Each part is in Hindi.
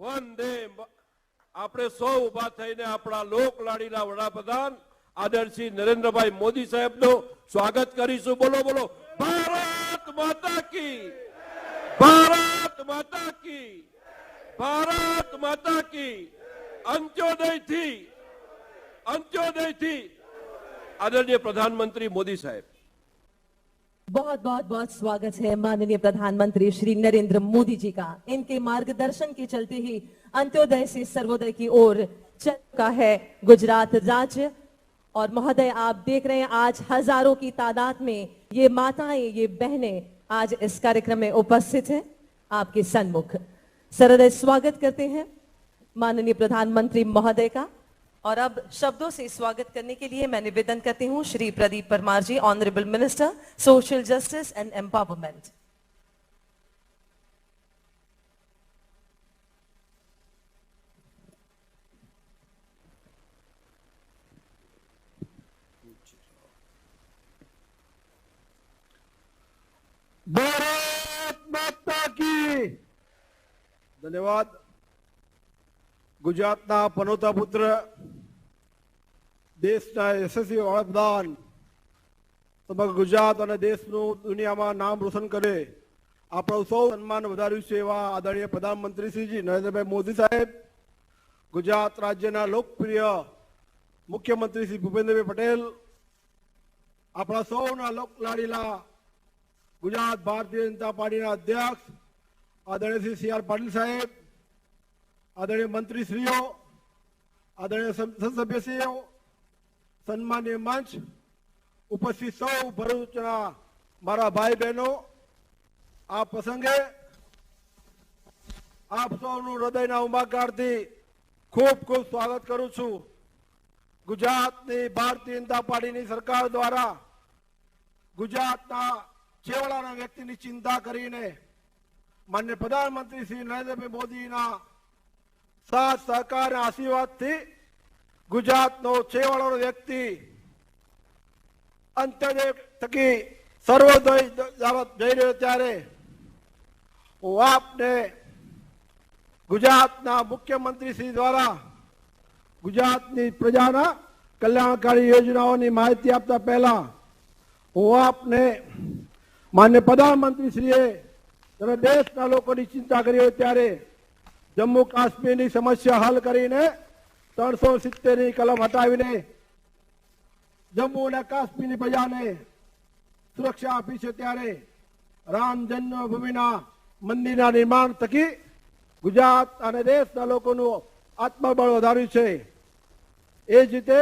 વંદે આપણે સૌ ઉભા થઈને આપણા લોકલાડીના વડાપ્રધાન આદરણીય નરેન્દ્રભાઈ મોદી સાહેબનું સ્વાગત કરીશું। બોલો બોલો ભારત માતા की, ભારત માતા की, ભારત માતા की। અંત્યોદયથી आदरणीय प्रधानमंत्री मोदी साहब। बहुत बहुत बहुत स्वागत है माननीय प्रधानमंत्री श्री नरेंद्र मोदी जी का। इनके मार्गदर्शन के चलते ही अंत्योदय से सर्वोदय की ओर चल चुका है गुजरात राज्य। और महोदय आप देख रहे हैं आज हजारों की तादाद में ये माताएं, ये बहनें आज इस कार्यक्रम में उपस्थित हैं आपके सन्मुख। सरदय स्वागत करते हैं माननीय प्रधानमंत्री महोदय का। और अब शब्दों से स्वागत करने के लिए मैं निवेदन करती हूं Shri Pradeep Parmar ji, honourable minister social justice and empowerment. Bharat माता की। धन्यवाद। गुजरातना पनोता पुत्र, देशना यशस्वी वडाप्रधान, समग्र गुजरात और देशनु दुनिया में नाम रोशन करे आपणो सौ सन्मान वधार्यु छे एवा आदरणीय प्रधानमंत्री श्री नरेंद्र भाई मोदी साहेब, गुजरात राज्यना लोकप्रिय मुख्यमंत्री श्री भूपेन्द्र भाई पटेल, आपणा सौना लोकलाडीला गुजरात भारतीय जनता पार्टी अध्यक्ष आदरणीय श्री सी आर पाटिल साहेब, आदरणीय मंत्रीश्रीओ, आदरणीय संसद सभ्यश्रीओ, सन्मान्य मंच उपस्थित सौ भरूचना मारा भाई बहनों, आ प्रसंगे आप सौनु हृदयना उमाकारथी खूब खूब स्वागत करूं छूं। गुजरातनी भारतीय जनता पार्टीनी सरकार द्वारा गुजरातना छेवाड़ाना व्यक्तिनी चिंता करीने माननीय प्रधानमंत्री श्री नरेंद्र भाई मोदीना साथ सहकार आशीर्वाद थी गुजरात नो छेवाड़ो व्यक्ति अंत्योदय थकी सर्वोदय जई रह्यो त्यारे हूँ आपने गुजरातना मुख्यमंत्री श्री द्वारा गुजरातनी प्रजाना कल्याणकारी योजनाओनी माहिती आपता पहला हूँ आपने माननीय प्रधानमंत्री श्रीए देशना लोकोनी चिंता करी होय त्यारे जम्मू काश्मीर की समस्या हल करीने 370 ની કલમ હટાવીને જમ્મુ અને કાશ્મીરની પ્રજાને સુરક્ષા આપી છે ત્યારે રામ જન્મભૂમિના મંદિરના નિર્માણ થકી ગુજરાત અને દેશના લોકોનું આત્મબળ વધાર્યું છે। એ જ રીતે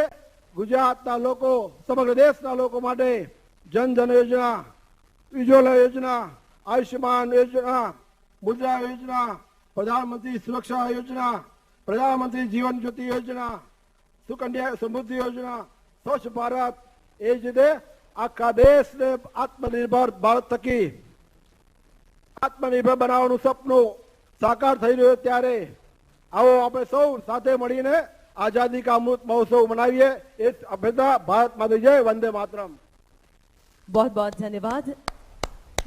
ગુજરાતના લોકો સમગ્ર દેશના લોકો માટે જન ધન યોજના, ઉજ્જવલા યોજના, આયુષ્યમાન યોજના, મુદ્રા યોજના, प्रधानमंत्री सुरक्षा योजना, प्रधानमंत्री जीवन ज्योति योजना, सुकन्या समृद्धि योजना, स्वच्छ भारत, ए रीते आखा देश ने आत्मनिर्भर भारत थकी आत्मनिर्भर बनावવાનું સપનું સાકાર થઈ રહ્યું ત્યારે આવો આપણે સૌ સાથે મળીને આઝાદી કા અમૃત મહોત્સવ મનાવીએ। એ અભ્યર્થના ભારત માતા જય, વંદે मातरम। बहुत बहुत धन्यवाद।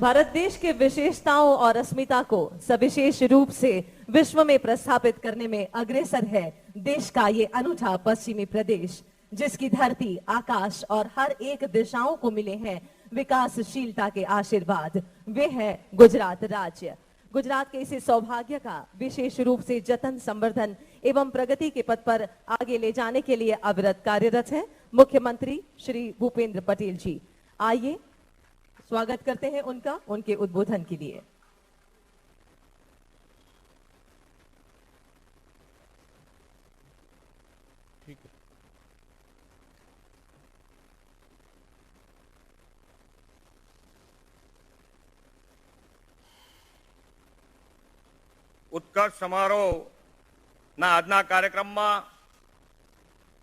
भारत देश के विशेषताओं और अस्मिता को सविशेष रूप से विश्व में प्रस्थापित करने में अग्रसर है देश का ये अनूठा पश्चिमी प्रदेश, जिसकी धरती, आकाश और हर एक दिशाओं को मिले हैं विकासशीलता के आशीर्वाद। वे है गुजरात राज्य। गुजरात के इसी सौभाग्य का विशेष रूप से जतन, संवर्धन एवं प्रगति के पथ पर आगे ले जाने के लिए अविरत कार्यरत है मुख्यमंत्री श्री भूपेंद्र पटेल जी। आइए स्वागत करते हैं उनका, उनके उद्बोधन के लिए। ठीक है। उत्कर्ष समारोह ना आजना कार्यक्रम में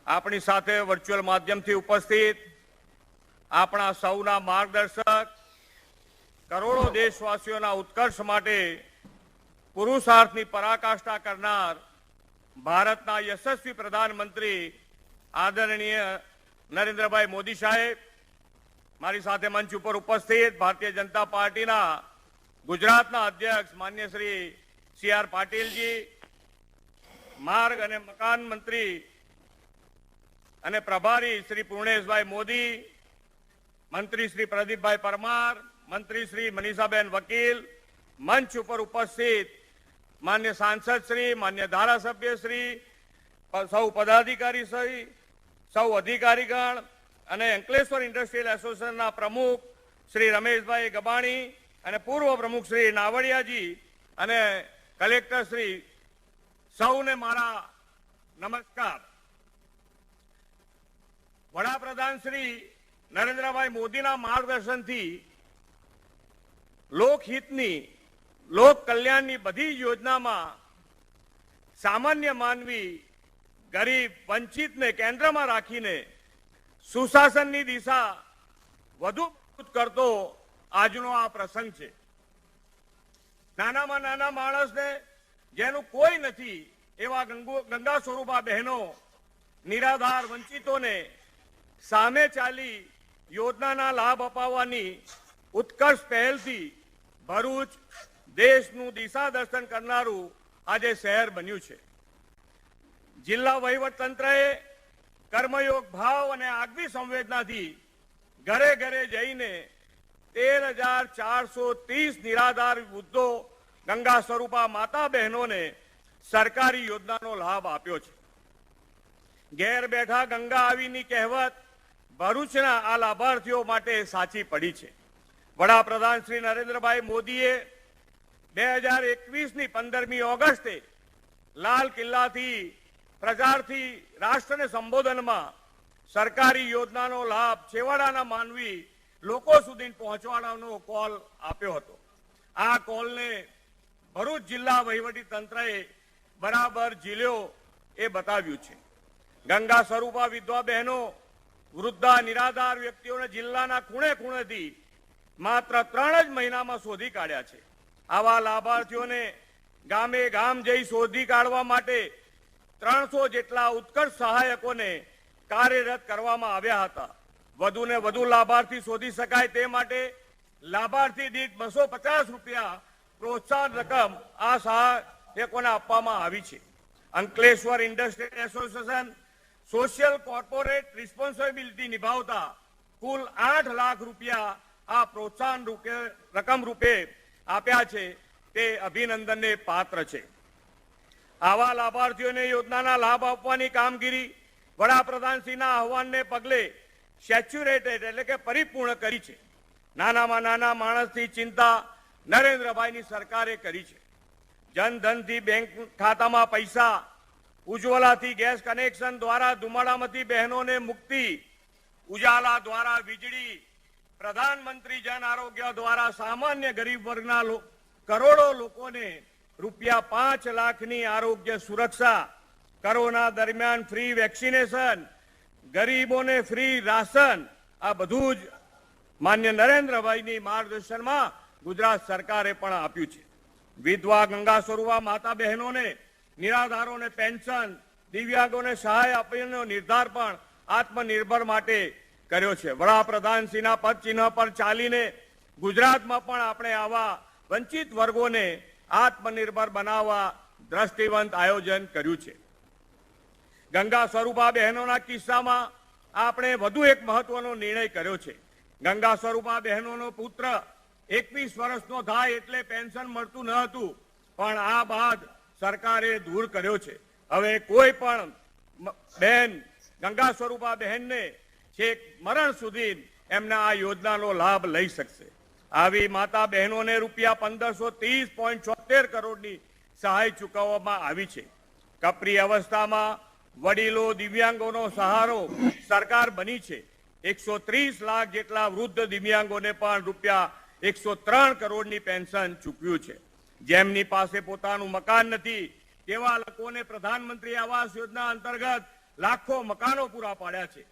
अपनी साथे वर्चुअल माध्यम थी उपस्थित अपना सौना मार्गदर्शक, करोड़ों देशवासियों उत्कर्ष माटे पुरुषार्थनी पराकाष्ठा करनार भारतना यशस्वी प्रधानमंत्री आदरणीय नरेंद्र भाई मोदी साहेब, मारी साथे मंच पर उपस्थित भारतीय जनता पार्टी गुजरातना अध्यक्ष मान्य श्री सी आर पाटिल जी, માર્ગ અને મકાન મંત્રી અને પ્રભારી શ્રી પૂર્ણેશભાઈ મોદી, મંત્રી શ્રી પ્રદીપભાઈ પરમાર, મંત્રી શ્રી મનીષાબેન વકીલ, મંચ ઉપર ઉપસ્થિત માન્ય સાંસદ શ્રી, માન્ય ધારાસભ્ય શ્રી, સૌ પદાધિકારી શ્રી, સૌ અધિકારીગણ અને અંકલેશ્વર ઇન્ડસ્ટ્રીયલ એસોસિએશનના પ્રમુખ શ્રી રમેશભાઈ ગબાણી અને પૂર્વ પ્રમુખ શ્રી નાવડિયાજી અને કલેક્ટર શ્રી, સૌને મારા નમસ્કાર. વડાપ્રધાન શ્રી નરેન્દ્રભાઈ મોદીના માર્ગદર્શનથી લોકહિતની, લોક કલ્યાણની બધી યોજનામાં સામાન્ય માનવી, ગરીબ, વંચિતને કેન્દ્રમાં રાખીને સુશાસનની દિશા વધુ મજબૂત કરતો આજનો આ પ્રસંગ છે. નાનામાં નાના માણસને જેનું કોઈ નથી એવા ગંગા સ્વરૂપા બહેનો, નિરાધાર વંચિતોને સામે ચાલી યોજનાના લાભ અપાવવાની ઉત્કર્ષ પહેલથી ભરૂચ દેશનું દિશા દર્શન કરનારું આજે શહેર બન્યું છે. જિલ્લા વહીવટતંત્રએ કર્મયોગ ભાવ અને આગવી સંવેદનાથી ઘરે ઘરે જઈને 13,430 નિરાધાર વૃદ્ધો ગંગા સ્વરૂપા માતા બહેનોને સરકારી યોજનાનો લાભ આપ્યો છે. ઘેર બેઠા ગંગા આવીની કહેવત ભરૂચના આ લાભાર્થીઓ માટે સાચી પડી છે. વડાપ્રધાન શ્રી નરેન્દ્રભાઈ મોદીએ 2021ની 15મી ઓગસ્ટે લાલ કિલ્લાથી પ્રચારથી રાષ્ટ્રને સંબોધનમાં સરકારી યોજનાનો લાભ છેવાડાના માનવી લોકો સુધી પહોંચવાનો કોલ આપ્યો હતો. આ કોલને ભરૂચ જિલ્લા વહીવટી તંત્રએ બરાબર ઝીલ્યો એ બતાવ્યું છે. ગંગા સ્વરૂપા વિધવા બહેનો, વૃદ્ધા, નિરાધાર વ્યક્તિઓને જિલ્લાના ખૂણે ખૂણેથી માત્ર 3 જ મહિનામાં શોધી કાઢ્યા છે. આવા લાભાર્થીઓને ગામે ગામ જઈ શોધી કાઢવા માટે 300 જેટલા ઉત્કર્ષ સહાયકોને કાર્યરત કરવામાં આવ્યા હતા. વધુને વધુ લાભાર્થી શોધી શકાય તે માટે લાભાર્થી દીઠ 250 રૂપિયા પ્રોત્સાહન રકમ આ સહાયકોને આપવામાં આવી છે. Ankleshwar industrial association social corporate responsibility નિભાવતા કુલ 8 લાખ રૂપિયા આ પ્રોત્સાહન રકમ રૂપે આપ્યા છે તે અભિનંદનને પાત્ર છે. આવા લાભાર્થીઓને યોજનાના લાભ આપવાની કામગીરી વડાપ્રધાનશ્રીના આહવાનને પગલે સેચ્યુરેટેડ એટલે કે પરિપૂર્ણ કરી છે. નાનામાં નાના માણસની ચિંતા નરેન્દ્રભાઈની સરકારે કરી છે. જનધનથી બેંક ખાતામાં પૈસા, ઉજ્જવલાથી ગેસ કનેક્શન દ્વારા ધુમાડામાંથી બહેનોને મુક્તિ, ઉજાલા દ્વારા વીજળી, પ્રધાનમંત્રી જન આરોગ્ય દ્વારા સામાન્ય ગરીબ વર્ગના કરોડો લોકોને ₹5 લાખની આરોગ્ય સુરક્ષા, કોરોના દરમિયાન ફ્રી વેક્સિનેશન, ગરીબોને ફ્રી રાશન, આ બધું જ માન્ય નરેન્દ્રભાઈની માર્ગદર્શનમાં ગુજરાત સરકારે પણ આપ્યું છે. વિધવા ગંગા સ્વરૂપા માતા બહેનોને, નિરાધારોને પેન્શન, દિવ્યાંગોને સહાય આપવાનો નિર્ધાર પણ આત્મનિર્ભર માટે કર્યો છે. વડાપ્રધાનશ્રીના પદચિહ્ન પર ચાલીને ગુજરાતમાં પણ આપણે આવા વંચિત વર્ગોને આત્મનિર્ભર બનાવવા દ્રષ્ટિવંત આયોજન કર્યું છે. ગંગા સ્વરૂપા બહેનોના કિસ્સામાં આપણે વધુ એક મહત્વનો નિર્ણય કર્યો છે. ગંગા સ્વરૂપા બહેનોનો પુત્ર 21 વર્ષનો થાય એટલે પેન્શન મળતું ન હતું, પણ આ બાદ સરકારે દૂર કર્યો છે. હવે કોઈ પણ બહેન ગંગા સ્વરૂપા બહેનને છેક મરણ સુધી એમના આ યોજનાનો લાભ લઈ શકશે. આવી માતા બહેનોને ₹1530.76 કરોડની સહાય ચૂકવવામાં આવી છે. કપરી અવસ્થામાં વડીલો, દિવ્યાંગોનો સહારો સરકાર બની છે. 130 લાખ જેટલા વૃદ્ધ દિવ્યાંગોને પણ ₹103 કરોડની પેન્શન ચૂકવ્યું છે. જેમની પાસે પોતાનું મકાન નથી તેવા લોકોને પ્રધાનમંત્રી આવાસ યોજના અંતર્ગત લાખો મકાનો પૂરા પાડ્યા છે.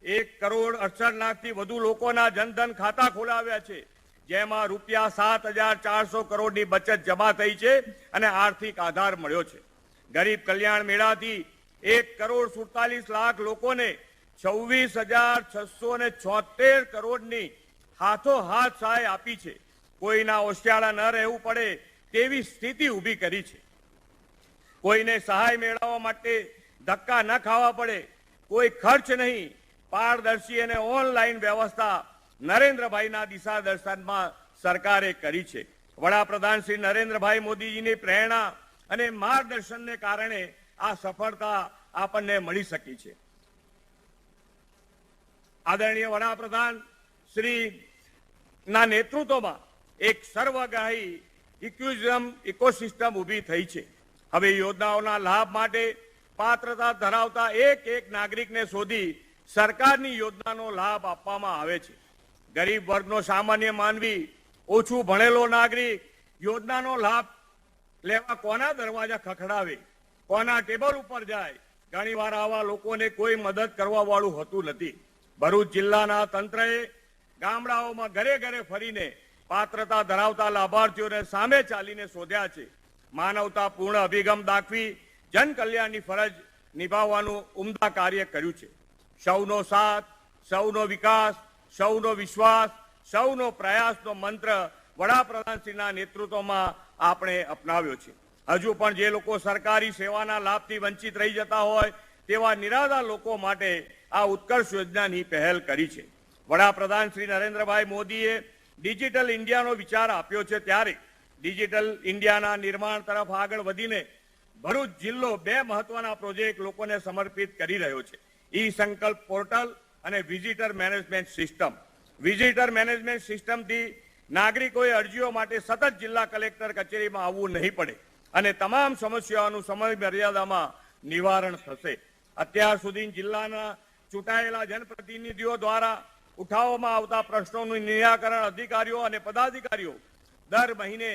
1,68,00,000થી વધુ લોકોના જનધન ખાતા ખોલાવ્યા છે, જેમાં ₹7,400 કરોડની બચત જમા થઈ છે અને આર્થિક આધાર મળ્યો છે. ગરીબ કલ્યાણ મેળાથી 1,47,00,000 લોકોને 26,676 કરોડની હાથોહાથ સહાય આપી છે. કોઈના ઓશિયાળા ન રહેવું પડે તેવી સ્થિતિ ઊભી કરી છે. કોઈને સહાય મેળવવા માટે ધક્કા ન ખાવા પડે, કોઈ ખર્ચ નહીં, પારદર્શી અને ઓનલાઈન વ્યવસ્થા નરેન્દ્રભાઈના દિશા દર્શનમાં સરકારે કરી છે. વડાપ્રધાન શ્રી નરેન્દ્રભાઈ મોદીજીની પ્રેરણા અને માર્ગદર્શનને કારણે આ સફળતા આપણને મળી શકી છે. આદરણીય વડાપ્રધાન શ્રી ના નેતૃત્વમાં એક સર્વગ્રાહી ઇકોસિસ્ટમ ઊભી થઈ છે. હવે યોજનાઓના લાભ માટે પાત્રતા ધરાવતા એક નાગરિકને શોધી સરકારની યોજનાનો લાભ આપવામાં આવે છે. ગરીબ વર્ગનો સામાન્ય માનવી, ઓછું ભણેલો નાગરિક યોજનાનો લાભ લેવા કોના દરવાજા ખખડાવે, કોના ટેબલ ઉપર જાય, ઘણીવાર આવા લોકોને કોઈ મદદ કરવા વાળું હોતું નથી. ભરૂચ જિલ્લાના તંત્રએ ગામડાઓમાં ઘરે ઘરે ફરીને પાત્રતા ધરાવતા લાભાર્થીઓને સામે ચાલીને શોધ્યા છે. માનવતાપૂર્ણ અભિગમ દાખવી જન કલ્યાણની ફરજ નિભાવવાનું ઉમદા કાર્ય કર્યું છે. સૌનો સાથ, સૌનો વિકાસ, સૌનો વિશ્વાસ, સૌનો પ્રયાસનો મંત્ર વડાપ્રધાનશ્રીના નેતૃત્વમાં આપણે અપનાવ્યો છે. હજુ પણ જે લોકો સરકારી સેવાના લાભથી વંચિત રહી જતા હોય તેવા નિરાધાર લોકો માટે આ ઉત્કર્ષ યોજનાની પહેલ કરી છે. વડાપ્રધાન શ્રી નરેન્દ્રભાઈ મોદીએ ડિજિટલ ઇન્ડિયાનો વિચાર આપ્યો છે, ત્યારે ડિજિટલ ઇન્ડિયાના નિર્માણ તરફ આગળ વધીને ભરૂચ જિલ્લો બે મહત્વના પ્રોજેક્ટ લોકોને સમર્પિત કરી રહ્યો છે. ઈ સંકલ્પ પોર્ટલ અને visitor management system. Visitor management સિસ્ટમથી નાગરિકોએ અરજીઓ માટે સતત જિલ્લા કલેક્ટર કચેરીમાં આવવું નહીં પડે અને તમામ સમસ્યાઓનું સમય મર્યાદામાં નિવારણ થશે. અત્યાર સુધી જિલ્લાના ચૂંટાયેલા જનપ્રતિનિધિઓ દ્વારા ઉઠાવવામાં આવતા પ્રશ્નોનું નિરાકરણ અધિકારીઓ અને પદાધિકારીઓ દર મહિને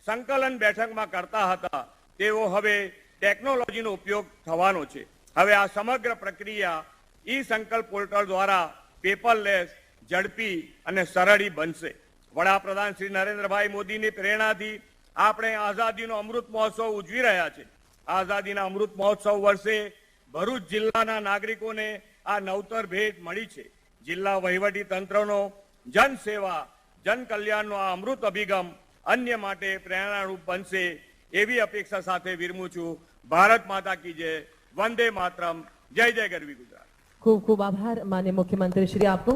સંકલન બેઠકમાં કરતા હતા, તેઓ હવે ટેકનોલોજીનો ઉપયોગ થવાનો છે. હવે આ સમગ્ર પ્રક્રિયા ઈ સંકલ્પ પોર્ટલ દ્વારા પેપરલેસ, ઝડપી અને સરળી બનશે. વડાપ્રધાન શ્રી નરેન્દ્રભાઈ મોદીની પ્રેરણાથી આપણે આઝાદીનો અમૃત મહોત્સવ ઉજવી રહ્યા છે. આઝાદીના અમૃત મહોત્સવ વર્ષે ભરૂચ જિલ્લાના નાગરિકોને આ નવતર ભેટ મળી છે. જિલ્લા વહીવટી તંત્રનો જનસેવા, જન કલ્યાણનો આ અમૃત અભિગમ અન્ય માટે પ્રેરણારૂપ બનશે એવી અપેક્ષા સાથે વિરમું છું. ભારત માતા કી જય, वंदे मातरम, जय जय गरवी गुजरात. खूब खूब आभार माननीय मुख्यमंत्री श्री आपको।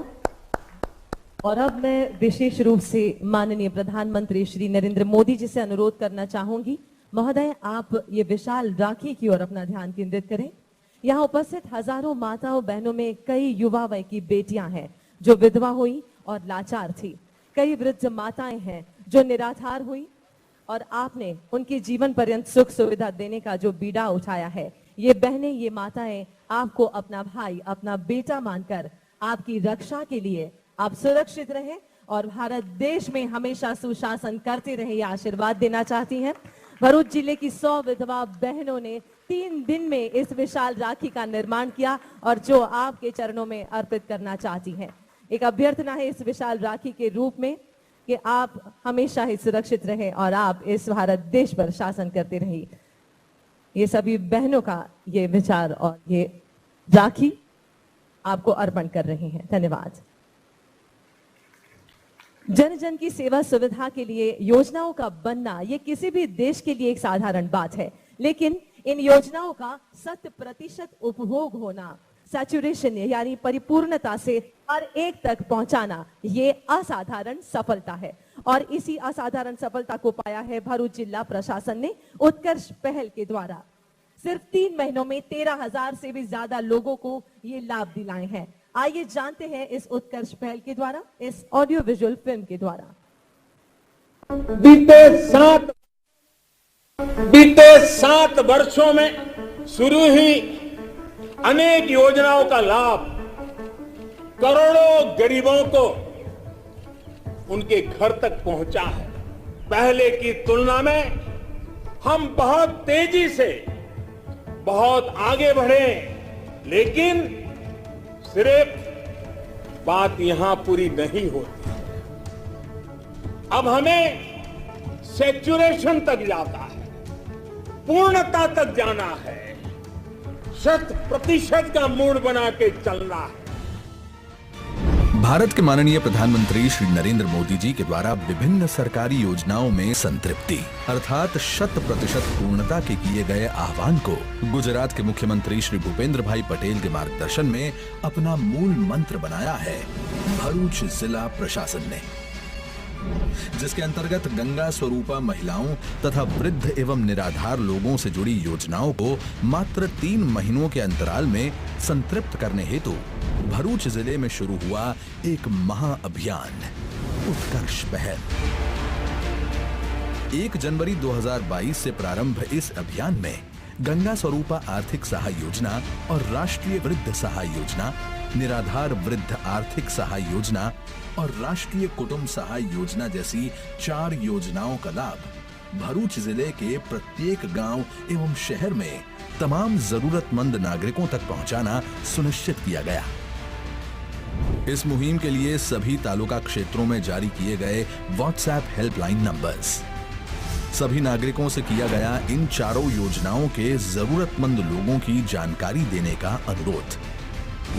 और अब मैं विशेष रूप से माननीय प्रधानमंत्री श्री नरेंद्र मोदी जी से अनुरोध करना चाहूंगी, महोदय आप ये विशाल राखी की ओर अपना ध्यान केंद्रित करें। यहाँ उपस्थित हजारों माताओं बहनों में कई युवा वय की बेटियां हैं जो विधवा हुई और लाचार थी, कई वृद्ध माताएं हैं जो निराधार हुई और आपने उनके जीवन पर्यंत सुख सुविधा देने का जो बीड़ा उठाया है, ये बहनें, ये माताएं आपको अपना भाई, अपना बेटा मानकर आपकी रक्षा के लिए आप सुरक्षित रहे और भारत देश में हमेशा सुशासन करते रहे, ये आशीर्वाद देना चाहती हैं। भरूच जिले की 100 विधवा बहनों ने 3 दिन में इस विशाल राखी का निर्माण किया और जो आपके चरणों में अर्पित करना चाहती हैं। एक अभ्यर्थना है इस विशाल राखी के रूप में कि आप हमेशा ही सुरक्षित रहे और आप इस भारत देश पर शासन करते रहिए। ये सभी बहनों का ये विचार और ये राखी आपको अर्पण कर रही हैं। धन्यवाद। जन जन की सेवा सुविधा के लिए योजनाओं का बनना ये किसी भी देश के लिए एक साधारण बात है, लेकिन इन योजनाओं का 100% उपभोग होना, सैचुरेशन यानी परिपूर्णता से हर एक तक पहुंचाना, ये असाधारण सफलता है। और इसी असाधारण सफलता को पाया है भरूच जिला प्रशासन ने उत्कर्ष पहल के द्वारा। सिर्फ 3 महीनों में 13,000 से भी ज्यादा लोगों को ये लाभ दिलाए हैं। आइए जानते हैं इस उत्कर्ष पहल के द्वारा, इस ऑडियो विजुअल फिल्म के द्वारा। बीते 7 वर्षों में शुरू हुई अनेक योजनाओं का लाभ करोड़ों गरीबों को उनके घर तक पहुंचा है। पहले की तुलना में हम बहुत तेजी से बहुत आगे बढ़े, लेकिन सिर्फ बात यहां पूरी नहीं होती। अब हमें सैचुरेशन तक जाता है, पूर्णता तक जाना है, 100% का मूड बना के चलना है। भारत के माननीय प्रधानमंत्री श्री नरेंद्र मोदी जी के द्वारा विभिन्न सरकारी योजनाओं में संतृप्ति अर्थात 100% पूर्णता के किए गए आह्वान को गुजरात के मुख्यमंत्री श्री भूपेंद्र भाई पटेल के मार्गदर्शन में अपना मूल मंत्र बनाया है भरूच जिला प्रशासन ने, जिसके अंतर्गत गंगा स्वरूपा महिलाओं तथा वृद्ध एवं निराधार लोगों से जुड़ी योजनाओं को मात्र 3 महीनों के अंतराल में संतृप्त करने हेतु भरूच जिले में शुरू हुआ एक महाअभियान उत्कर्ष पहल। 1 जनवरी 2022 से प्रारंभ इस अभियान में गंगा स्वरूपा आर्थिक सहाय योजना और राष्ट्रीय वृद्ध सहाय योजना, निराधार वृद्ध आर्थिक सहाय योजना और राष्ट्रीय कुटुंब सहाय योजना जैसी 4 योजनाओं का लाभ भरूच जिले के प्रत्येक गांव एवं शहर में तमाम जरूरतमंद नागरिकों तक पहुंचाना सुनिश्चित किया गया। इस मुहिम के लिए सभी तालुका क्षेत्रों में जारी किए गए व्हाट्सएप हेल्पलाइन नंबर्स, सभी नागरिकों से किया गया इन 4 योजनाओं के जरूरतमंद लोगों की जानकारी देने का अनुरोध,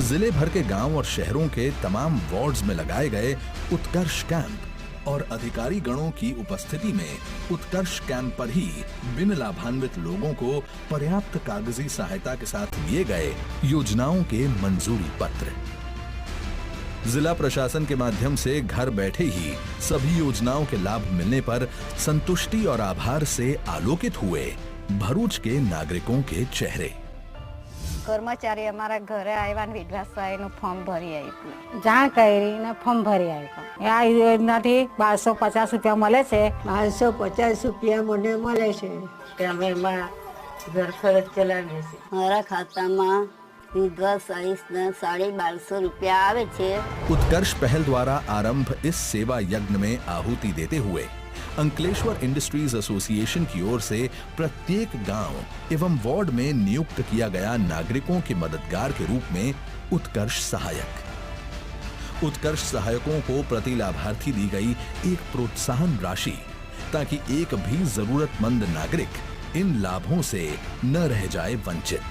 जिले भर के गांव और शहरों के तमाम वार्ड्स में लगाए गए उत्कर्ष कैंप और अधिकारी गणों की उपस्थिति में उत्कर्ष कैंप पर ही बिन लाभान्वित लोगों को पर्याप्त कागजी सहायता के साथ दिए गए योजनाओं के मंजूरी पत्र। जिला प्रशासन के माध्यम से घर बैठे ही सभी योजनाओं के लाभ मिलने पर संतुष्टि और आभार से आलोकित हुए भरूच के नागरिकों के चेहरे। कर्मचारी हमारा घरे आया विधवा सहाय નું ફોર્મ ભરી આપ્યું, જાણ કરી ને ફોર્મ ભરી આપ્યું। આ યોજનાથી 1250 રૂપિયા મળે છે। 1250 રૂપિયા મને મળે છે કે અમે એમાં ઘર ખર્ચ ચલાવીએ છીએ। મારા ખાતામાં વિધવા સહાયના 1250 રૂપિયા આવે છે। उत्कर्ष पहल द्वारा आरंभ इस सेवा यज्ञ में आहुति देते हुए अंकलेश्वर इंडस्ट्रीज एसोसिएशन की ओर से प्रत्येक गांव एवं वार्ड में नियुक्त किया गया नागरिकों के मददगार के रूप में उत्कर्ष सहायक। उत्कर्ष सहायकों को प्रति लाभार्थी दी गई एक प्रोत्साहन राशि ताकि एक भी जरूरतमंद नागरिक इन लाभों से न रह जाए वंचित।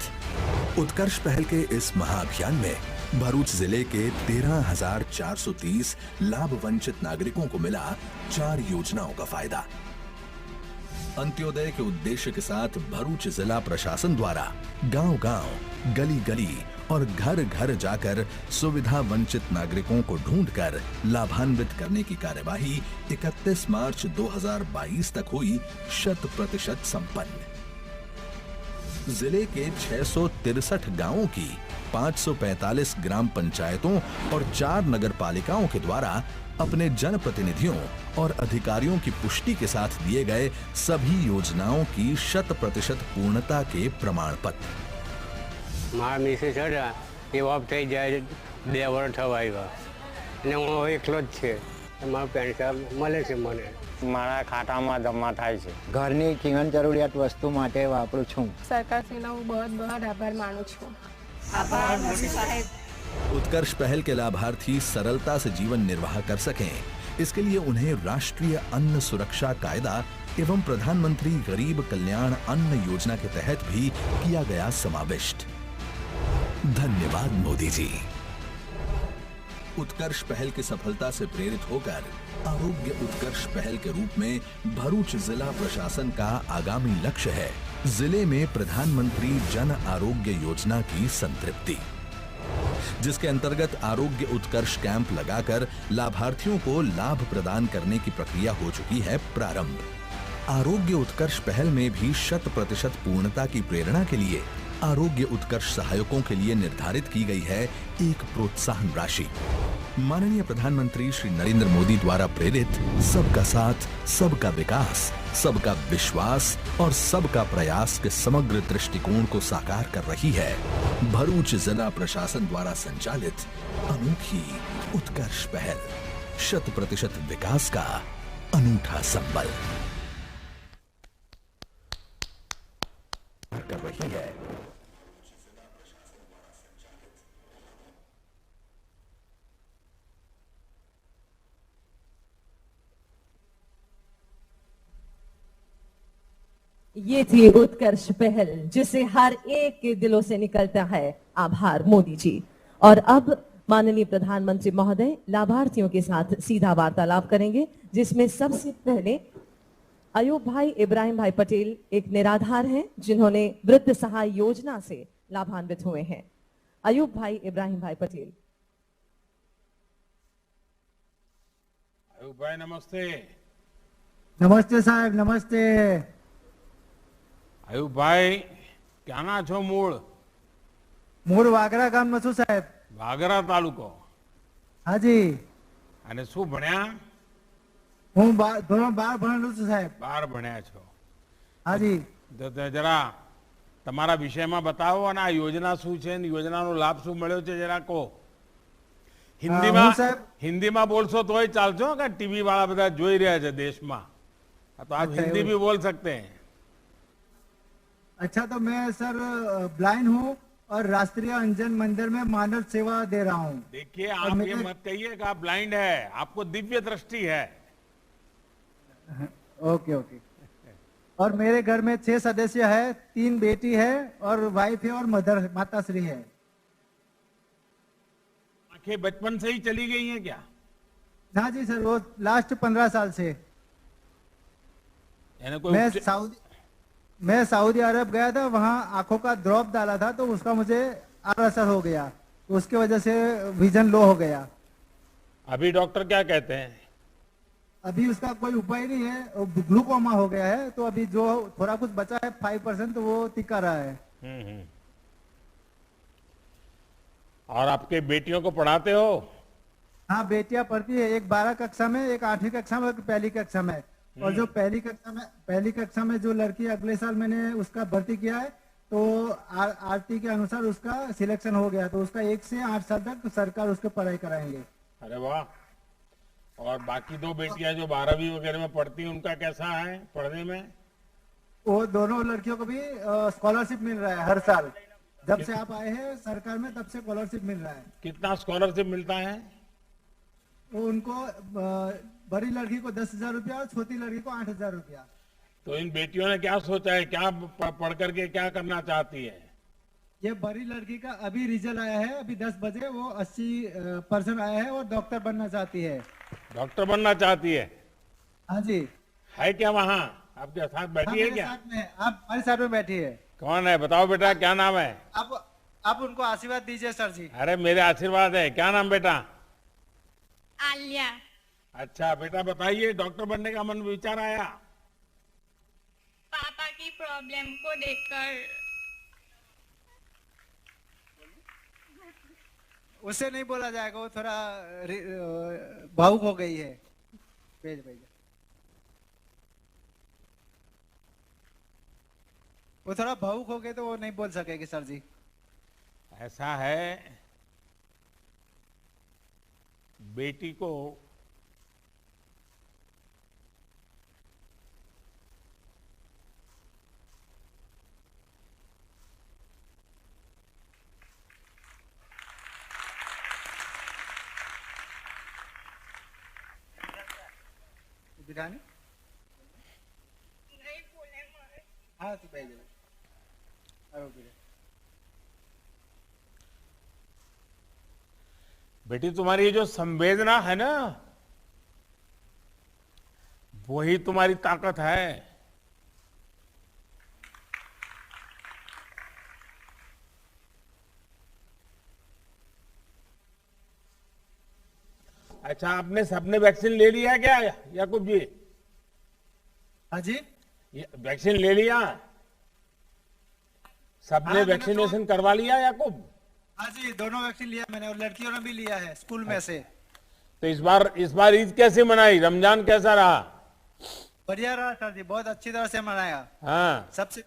उत्कर्ष पहल के इस महाअभियान में भरूच जिले के 13,430 लाभ वंचित नागरिकों को मिला 4 योजनाओं का फायदा। अंत्योदय के उद्देश्य के साथ भरूच जिला प्रशासन द्वारा गांव-गांव, गली-गली और घर-घर जाकर सुविधा वंचित नागरिकों को ढूंढकर लाभान्वित करने की कार्यवाही 31 मार्च 2022 तक हुई 100% संपन्न। जिले के 663 गांवों की 545 ग्राम पंचायतों और 4 नगर पालिकाओं के द्वारा अपने जनप्रतिनिधियों और अधिकारियों की पुष्टि के साथ दिए गए सभी योजनाओं की 100% पूर्णता के प्रमाण पत्र। मारा मिसेस हटा ये ऑफ થઈ જાય 2 વર્ષ થવા આવ્યા અને હું એકલો જ છે, મારું પેન્શન મળે છે, મને મારા ખાતામાં જમા થાય છે। ઘરની જીવન જરૂરિયાત વસ્તુ માટે વાપરું છું। સરકારશ્રીનો હું बहुत આભાર માનું છું। આભાર મોદી સાહેબ। उत्कर्ष पहल के लाभार्थी सरलता से जीवन निर्वाह कर सकें, इसके लिए उन्हें राष्ट्रीय अन्न सुरक्षा कायदा एवं प्रधानमंत्री गरीब कल्याण अन्न योजना के तहत भी किया गया समाविष्ट। धन्यवाद मोदी जी। उत्कर्ष पहल की सफलता से प्रेरित होकर आरोग्य उत्कर्ष पहल के रूप में भरूच जिला प्रशासन का आगामी लक्ष्य है जिले में प्रधानमंत्री जन आरोग्य योजना की संतृप्ति, जिसके अंतर्गत आरोग्य उत्कर्ष कैंप लगाकर लाभार्थियों को लाभ प्रदान करने की प्रक्रिया हो चुकी है प्रारंभ। आरोग्य उत्कर्ष पहल में भी 100% पूर्णता की प्रेरणा के लिए आरोग्य उत्कर्ष सहायकों के लिए निर्धारित की गई है एक प्रोत्साहन राशि। माननीय प्रधानमंत्री श्री नरेंद्र मोदी द्वारा प्रेरित सबका साथ, सबका विकास, सबका विश्वास और सबका प्रयास के समग्र दृष्टिकोण को साकार कर रही है भरूच जिला प्रशासन द्वारा संचालित अनोखी उत्कर्ष पहल। 100% विकास का अनूठा संबल कर रही है। ये थी उत्कर्ष पहल जिसे हर एक के दिलों से निकलता है आभार मोदी जी। और अब माननीय प्रधानमंत्री महोदय लाभार्थियों के साथ सीधा वार्तालाप करेंगे, जिसमें सबसे पहले अयूब भाई इब्राहिम भाई पटेल एक निराधार हैं जिन्होंने वृद्ध सहाय योजना से लाभान्वित हुए हैं। अयूब भाई इब्राहिम भाई पटेल। अयूब भाई नमस्ते। नमस्ते साहब, नमस्ते। अयूब भाई ક્યાંના છો મૂળ? મૂળ વાગરા ગામનો છું સાહેબ। વાગરા તાલુકો। હાજી। અને શું ભણ્યા? હું ધોરણ 12 ભણેલું છું સાહેબ। 12 ભણ્યા છો? હાજી। તો જરા તમારા વિષયમાં બતાવો અને આ યોજના શું છે અને યોજનાનો લાભ શું મળ્યો છે જરા કહો। હિન્દીમાં બોલશો તોય ચાલશો કે ટીવી વાળા બધા જોઈ રહ્યા છે દેશમાં, તો આપ हिंदी भी बोल सकते हैं। अच्छा, तो मैं सर ब्लाइंड हूँ और राष्ट्रीय अंजन मंदिर में मानव सेवा दे रहा हूँ। देखिए, आप ये मत कहिए कि आप ब्लाइंड है, आपको दिव्य दृष्टि है। Okay okay. और मेरे घर में 6 सदस्य है, 3 बेटी है और वाइफ है और मदर माताश्री है। आंखें बचपन से ही चली गई हैं क्या? हाँ जी सर, वो लास्ट 15 साल से। मैं सऊदी अरब गया था, वहाँ आंखों का ड्रॉप डाला था तो उसका मुझे असर हो गया, तो उसके वजह से विजन लो हो गया। अभी डॉक्टर क्या कहते हैं? अभी उसका कोई उपाय नहीं है, ग्लूकोमा हो गया है, तो अभी जो थोड़ा कुछ बचा है 5% तो वो टिका रहा है। और आपके बेटियों को पढ़ाते हो? हाँ, बेटियां पढ़ती है, एक 12 कक्षा में, एक 8वीं कक्षा में, एक पहली कक्षा में। और जो पहली कक्षा में जो लड़की अगले साल मैंने उसका भर्ती किया है, तो आरटी के अनुसार उसका सिलेक्शन हो गया, तो उसका 1 से 8 साल तक सरकार उसको पढ़ाई कराएंगे। अरे वाह। और बाकी 2 बेटियां जो 12वीं वगैरह में पढ़ती हैं, उनका कैसा है पढ़ने में? वो दोनों लड़कियों को भी स्कॉलरशिप मिल रहा है हर साल। जब से आप आए हैं सरकार में, तब से स्कॉलरशिप मिल रहा है। कितना स्कॉलरशिप मिलता है? वो उनको बड़ी लड़की को 10,000 रुपया और छोटी लड़की को 8,000 रुपया। तो इन बेटियों ने क्या सोचा है, क्या पढ़ करके क्या करना चाहती है? ये बड़ी लड़की का अभी रिजल्ट आया है, अभी 10 बजे वो 80% आया है और डॉक्टर बनना चाहती है। डॉक्टर बनना चाहती है? हाँ जी। है क्या वहाँ आपके साथ बैठी है क्या? आप हमारे साथ में बैठी है। कौन है बताओ बेटा, क्या नाम है? आप उनको आशीर्वाद दीजिए सर जी। अरे मेरे आशीर्वाद है। क्या नाम बेटा? आलिया। अच्छा बेटा, बताइए डॉक्टर बनने का मन विचार आया? पापा की प्रॉब्लम को देखकर। उससे नहीं बोला जाएगा, वो थोड़ा भावुक हो गई है। भेज वो थोड़ा भावुक हो गए तो वो नहीं बोल सकेगी सर जी। ऐसा है, बेटी को बिठाने नहीं बोले मारे। हाँ तो भेज दे। बेटी, तुम्हारी ये जो संवेदना है ना, वही तुम्हारी ताकत है। अच्छा, आपने सबने वैक्सीन ले लिया क्या याकूब जी? हाँ जी। वैक्सीन ले लिया? सबने वैक्सीनेशन करवा लिया याकूब? हाँ जी, दोनों वैक्सीन लिया मैंने और लड़कियों ने भी लिया है स्कूल में से। तो इस बार ईद कैसे मनाई? रमजान कैसा रहा? बढ़िया रहा सर जी, बहुत अच्छी तरह से मनाया। हाँ, सबसे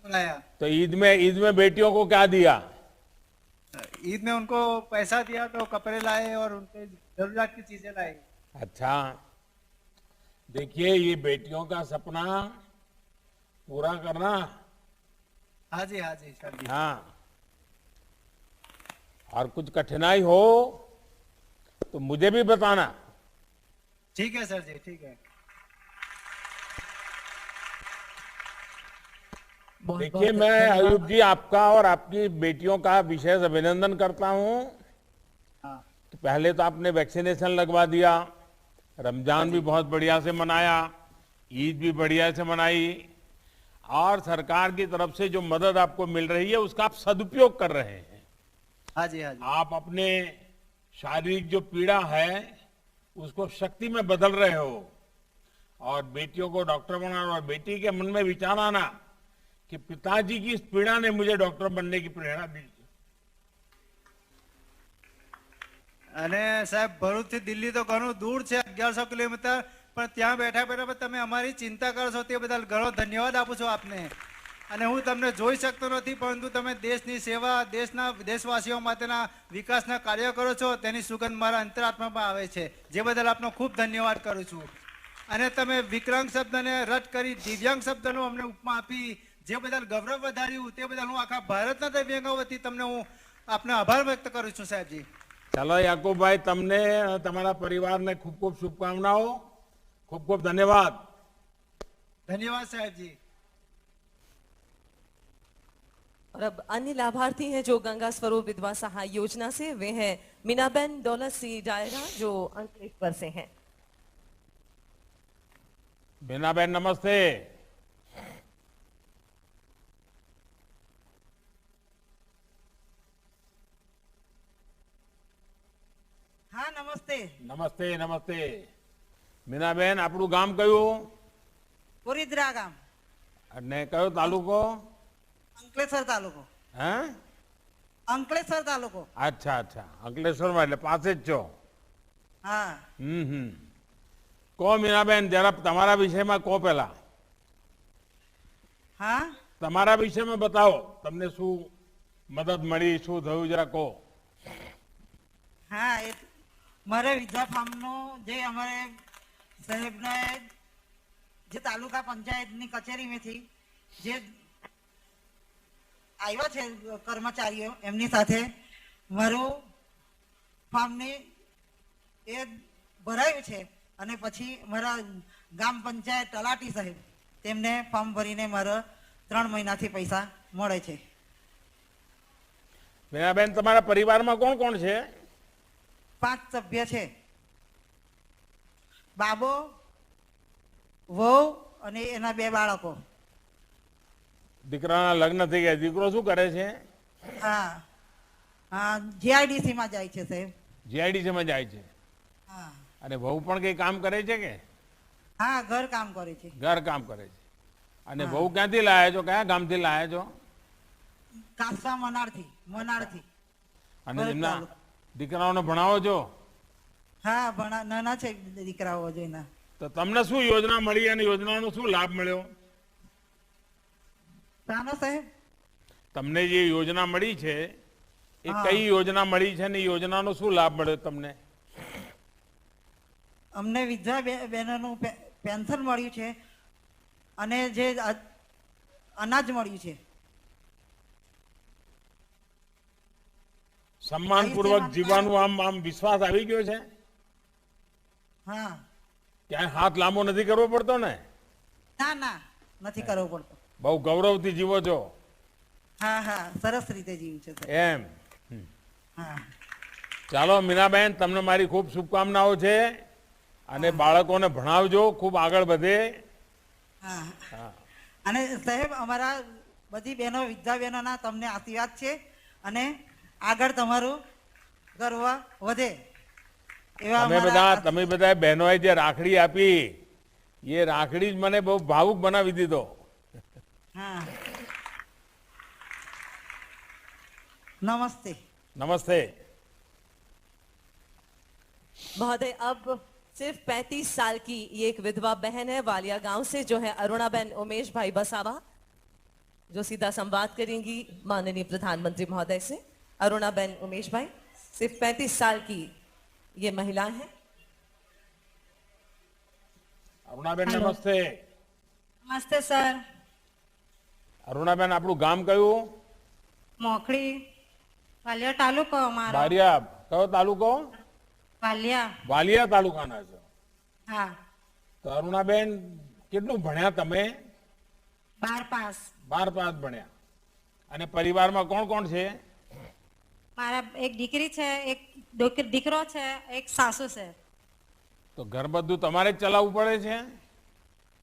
मनाया। तो ईद में बेटियों को क्या दिया? ईद में उनको पैसा दिया, तो कपड़े लाए और उनके जरूरत की चीजें लाई। अच्छा, देखिए ये बेटियों का सपना पूरा करना। हाँ जी सर जी। हाँ, और कुछ कठिनाई हो तो मुझे भी बताना। ठीक है सर जी, ठीक है। देखिए, मैं अयूब जी आपका और आपकी बेटियों का विशेष अभिनंदन करता हूँ। हाँ। पहले तो आपने वैक्सीनेशन लगवा दिया, रमजान भी बहुत बढ़िया से मनाया, ईद भी बढ़िया से मनाई, और सरकार की तरफ से जो मदद आपको मिल रही है उसका आप सदुपयोग कर रहे हैं। हाँ जी, हाँ जी। आप अपने शारीरिक जो पीड़ा है उसको शक्ति में बदल रहे हो, और बेटियों को डॉक्टर बनाना, और बेटी के मन में विचार आना कि पिताजी की इस पीड़ा ने मुझे डॉक्टर बनने की प्रेरणा दी। અને સાહેબ ભરૂચથી દિલ્હી તો ઘણું દૂર છે, 1100 કિલોમીટર, પણ ત્યાં બેઠા બેઠા તમે અમારી ચિંતા કરો છો તે બદલ ઘણો ધન્યવાદ આપું છું આપને. અને હું તમને જોઈ શકતો નથી, પરંતુ તમે દેશની સેવા, દેશવાસીઓ માટેના વિકાસના કાર્યો કરો છો, તેની સુગંધ મારા અંતરાત્મામાં આવે છે, જે બદલ આપનો ખૂબ ધન્યવાદ કરું છું. અને તમે વિકલાંગ શબ્દને રદ કરી દિવ્યાંગ શબ્દનો અમને ઉપમા આપી, જે બદલ ગૌરવ વધાર્યું, તે બદલ હું આખા ભારતના દિવ્યાંગો વતી તમને હું આપનો આભાર વ્યક્ત કરું છું સાહેબજી. ચાલો યાકુબભાઈ, તમને તમારા પરિવારને ખૂબ ખૂબ શુભકામનાઓ, ખૂબ ખૂબ ધન્યવાદ. ધન્યવાદ સાહેબજી. और अब अन्य लाभार्थी हैं जो गंगा स्वरूप विधवा सहाय योजना से, वे हैं मीनाबेन दौलत सिंह डायरा जो अंकलेश्वर से हैं। बीनाबेन नमस्ते. हाँ नमस्ते. નમસ્તે નમસ્તે. મીનાબેન, આપણું ગામ કયું? પુરીદ્રા ગામ, અને કયો તાલુકો? અંકલેશ્વર તાલુકો. હે? અંકલેશ્વર તાલુકો. અચ્છા અચ્છા, અંકલેશ્વરમાં, એટલે પાસે જ છો. હા. કહો મીનાબેન, જરા તમારા વિષયમાં કહો પહેલા. હા. તમારા વિષયમાં બતાવો, તમને શું મદદ મળી, શું થયું, જરા કહો. હા, એ મારે વિધવા ફાર્મનું જે અમારે સાહેબને જે તાલુકા પંચાયતની કચેરીમાંથી જે આવ્યા છે કર્મચારીઓ, એમની સાથે મારું ફાર્મની એ ભરાયું છે, અને પછી મારા ગામ પંચાયત તલાટી સાહેબ તેમને ફોર્મ ભરીને મારા 3 મહિનાથી પૈસા મળે છે. મીનાબેન, તમારા પરિવારમાં કોણ કોણ છે? 5 સભ્ય છે. બાબો, વહુ અને એના 2 બાળકો. દીકરાના લગ્ન થઈ ગયા. દીકરો શું કરે છે? હા, હા, જીઆઈડીસી માં જાય છે સાહેબ. જીઆઈડીસી માં જાય છે. હા. અને વહુ પણ કઈ કામ કરે છે કે? હા, ઘર કામ કરે છે. ઘર કામ કરે છે. અને વહુ ક્યાંથી લાયા છો? કયા ગામથી લાયા છો? કાસા મનાડથી. અને એમના દીકરાઓને ભણાવો છો? હા, નાના છે દીકરાઓ જોઈના. તો તમને શું યોજના મળી અને યોજનાનો શું લાભ મળ્યો? સાનો સાહેબ? તમને જે યોજના મળી છે એ કઈ યોજના મળી છે ને યોજનાનો શું લાભ મળ્યો તમને? અમને વિધવા બહેનોનું પેન્શન મળ્યું છે અને જે અનાજ મળ્યું છે. સન્માનપૂર્વક જીવવાનું આમ વિશ્વાસ આવી ગયો છે? હા. ક્યાંય હાથ લાંબો નથી કરવો પડતો ને? ના, નથી કરવો પડતો. બહુ ગૌરવથી જીવો છો? હા, હા, સરસ રીતે જીવું છે. એમ. હા. ચાલો મીનાબેન, તમને મારી ખૂબ શુભકામનાઓ છે, અને બાળકોને ભણાવજો, ખૂબ આગળ વધે. હા. અને સાહેબ, અમારા બધી બહેનો, વિધવા બહેનોના તમને આશીર્વાદ છે, અને આગળ તમારું ગર્વ વધે એવા તમે બધા બહેનોએ જે રાખડી આપી, એ રાખડી જ મને બહુ ભાવુક બનાવી દીધો. हाँ. नमस्ते. नमस्ते. महोदय, अब सिर्फ 35 साल की ये एक विधवा बहन है वालिया गांव से, जो है अरुणाबेन उमेश भाई बसावा, जो सीधा संवाद करेंगी माननीय प्रधानमंत्री महोदय से. अरुणाबेन उमेश भाई, सिर्फ 35 साल की ये महिला है. अरुणाबेन नमस्ते. નમસ્તે સર. અરુણાબેન, આપણું ગામ કયું? મોખડી, વાલિયા તાલુકો અમારો. બારિયા. કયો તાલુકો? વાલિયા. વાલિયા તાલુકાના છો? હા. તો અરુણાબેન, કેટલું ભણ્યા તમે? 12 પાસ. 12 પાસ ભણ્યા. અને પરિવારમાં કોણ કોણ છે? મારા એક દીકરી છે, એક દીકરો છે, એક સાસુ છે. તો ઘર બધું તમારે જ ચલાવવું પડે છે?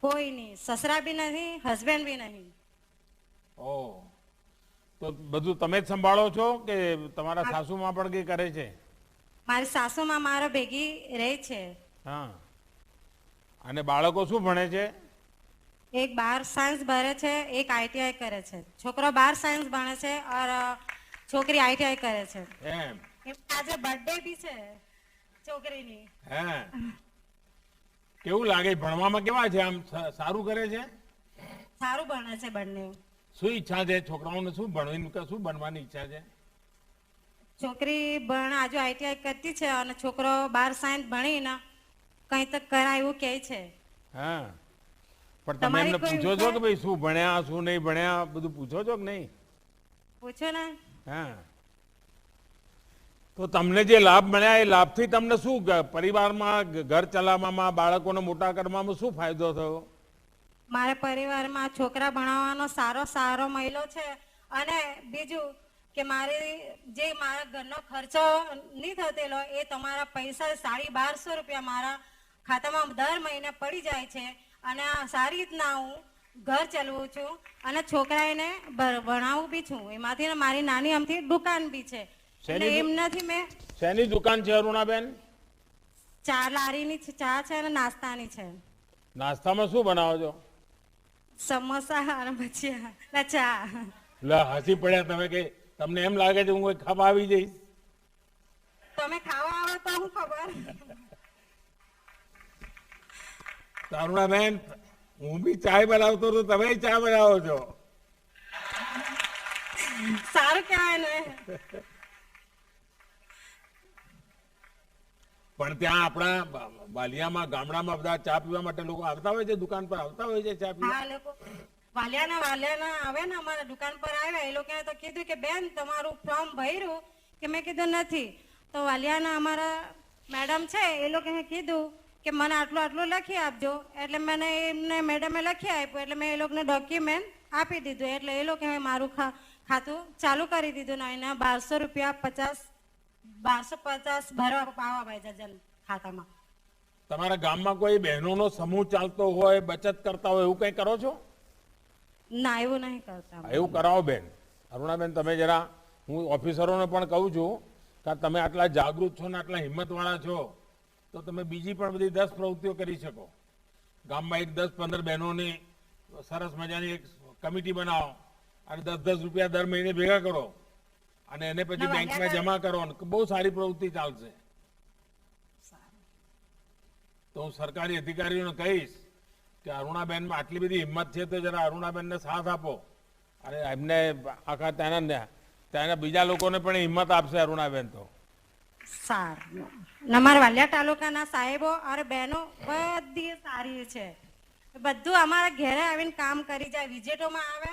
કોઈ નહીં, સસરા બી નહીં, હસબન્ડ બી નહીં. ઓ, તો બધું તમે જ સંભાળો છો કે તમારા સાસુમાં પણ કઈ કરે છે? મારી સાસુમાં મારો ભેગી રહે છે. હા. અને બાળકો શું ભણે છે? એક 12 સાયન્સ ભણે છે, એક આઈટીઆઈ કરે છે. છોકરો 12 સાયન્સ ભણે છે और છોકરી આઈટીઆઈ કરે છે. એમ? આજે બર્થડે બી છે છોકરીની. હે, કેવું લાગે ભણવામાં? કેવા છે? આમ સારું કરે છે? સારું ભણે છે બંને. શું ઈચ્છા છે છોકરાઓને? શું ભણવાની, શું બનવાની ઈચ્છા છે? છોકરી આજુ આઈટીઆઈ કરતી છે અને છોકરો 12 સાયન્સ ભણીને કઈ તક કરાય એવું કહે છે. હા, પણ તમે એમને પૂછો છો કે ભાઈ શું ભણ્યા, શું નહીં ભણ્યા, બધું પૂછો છો કે નહીં? પૂછો ને. હા, તો તમને જે લાભ મળ્યા એ લાભથી તમને શું પરિવારમાં, ઘર ચલાવવામાં, બાળકોને મોટા કરવામાં શું ફાયદો થયો? મારા પરિવારમાં છોકરા ભણાવવાનો સારો મહિલો છે અને બીજું કે મારા ઘરનો ખર્ચો નહીં થતેલો એ તમારા પૈસા 1250 રૂપિયા મારા ખાતામાં દર મહિને પડી જાય છે અને સારી રીતના હું ઘર ચલાવું છું અને છોકરાને ભણાવું બી છું. એમાંથી મારી નાની અમથી દુકાન બી છે. એમ નથી મેં. શેની દુકાન છે અરુણાબેન? ચા લારીની ચા છે અને નાસ્તાની છે. નાસ્તામાં શું બનાવો છો? સમોસા અને ભજીયા, ચા. લે, હસી પડ્યા તમે કે તમને એમ લાગે છે હું કોઈ ખાવા આવી જઈશ? તમે ખાવા આવો તો હું ખબર. અરુણાબેન, હું બી ચાય બનાવતો તો તમે ચા બનાવો છો. સારું કહેવાય ને. પણ ત્યાં આપણા વાલિયામાં, ગામડામાં બધા ચા પીવા માટે લોકો આવતા હોય છે, દુકાન પર આવતા હોય છે ચા પીવા. હા, લોકો વાલિયાના આવે ને અમારા દુકાન પર આવ્યા. એ લોકોએ તો કીધું કે બેન તમારું ફોર્મ ભર્યું? કે મેં કીધું નથી. તો વાલિયાના અમારા મેડમ છે એ લોકોએ કીધું કે મને આટલું લખી આપજો. એટલે મને એમને મેડમે લખી આપ્યું એટલે મેં એ લોકોને ડોક્યુમેન્ટ આપી દીધું. એટલે એ લોકોએ મારું ખાતું ચાલુ કરી દીધું ને એના 1250 ભરવા પાવા ભાઈ ખાતામાં. તમારા ગામમાં કોઈ બહેનોનો સમૂહ ચાલતો હોય, બચત કરતા હોય, એવું કઈ કરો છો? ના, એવું નહીં કરતા. એવું કરાવો બેન. અરુણાબેન, તમે જરા, હું ઓફિસરોને પણ કહું છું કે તમે આટલા જાગૃત છો ને આટલા હિંમતવાળા છો તો તમે બીજી પણ બધી 10 પ્રવૃત્તિઓ કરી શકો. ગામમાં એક 10-15 બહેનોની સરસ મજાની એક કમિટી બનાવો અને 10-10 રૂપિયા દર મહિને ભેગા કરો અને એને પછી બેંકમાં જમા કરો. બહુ સારી પ્રવૃત્તિ ચાલશે. તો હું સરકારી અધિકારીઓને કહીશ કે અરુણાબેનમાં આટલી બધી હિંમત છે તો જરા અરુણાબેનને સાથ આપો અને એમને આખા ત્યાંના બીજા લોકોને પણ હિંમત આપશે અરુણાબેન. તો સારું. અમારા વાલિયા તાલુકાના સાહેબો અને બહેનો બધી સારી છે. બધું અમારા ઘરે આવીને કામ કરી જાય. વિઝિટોમાં આવે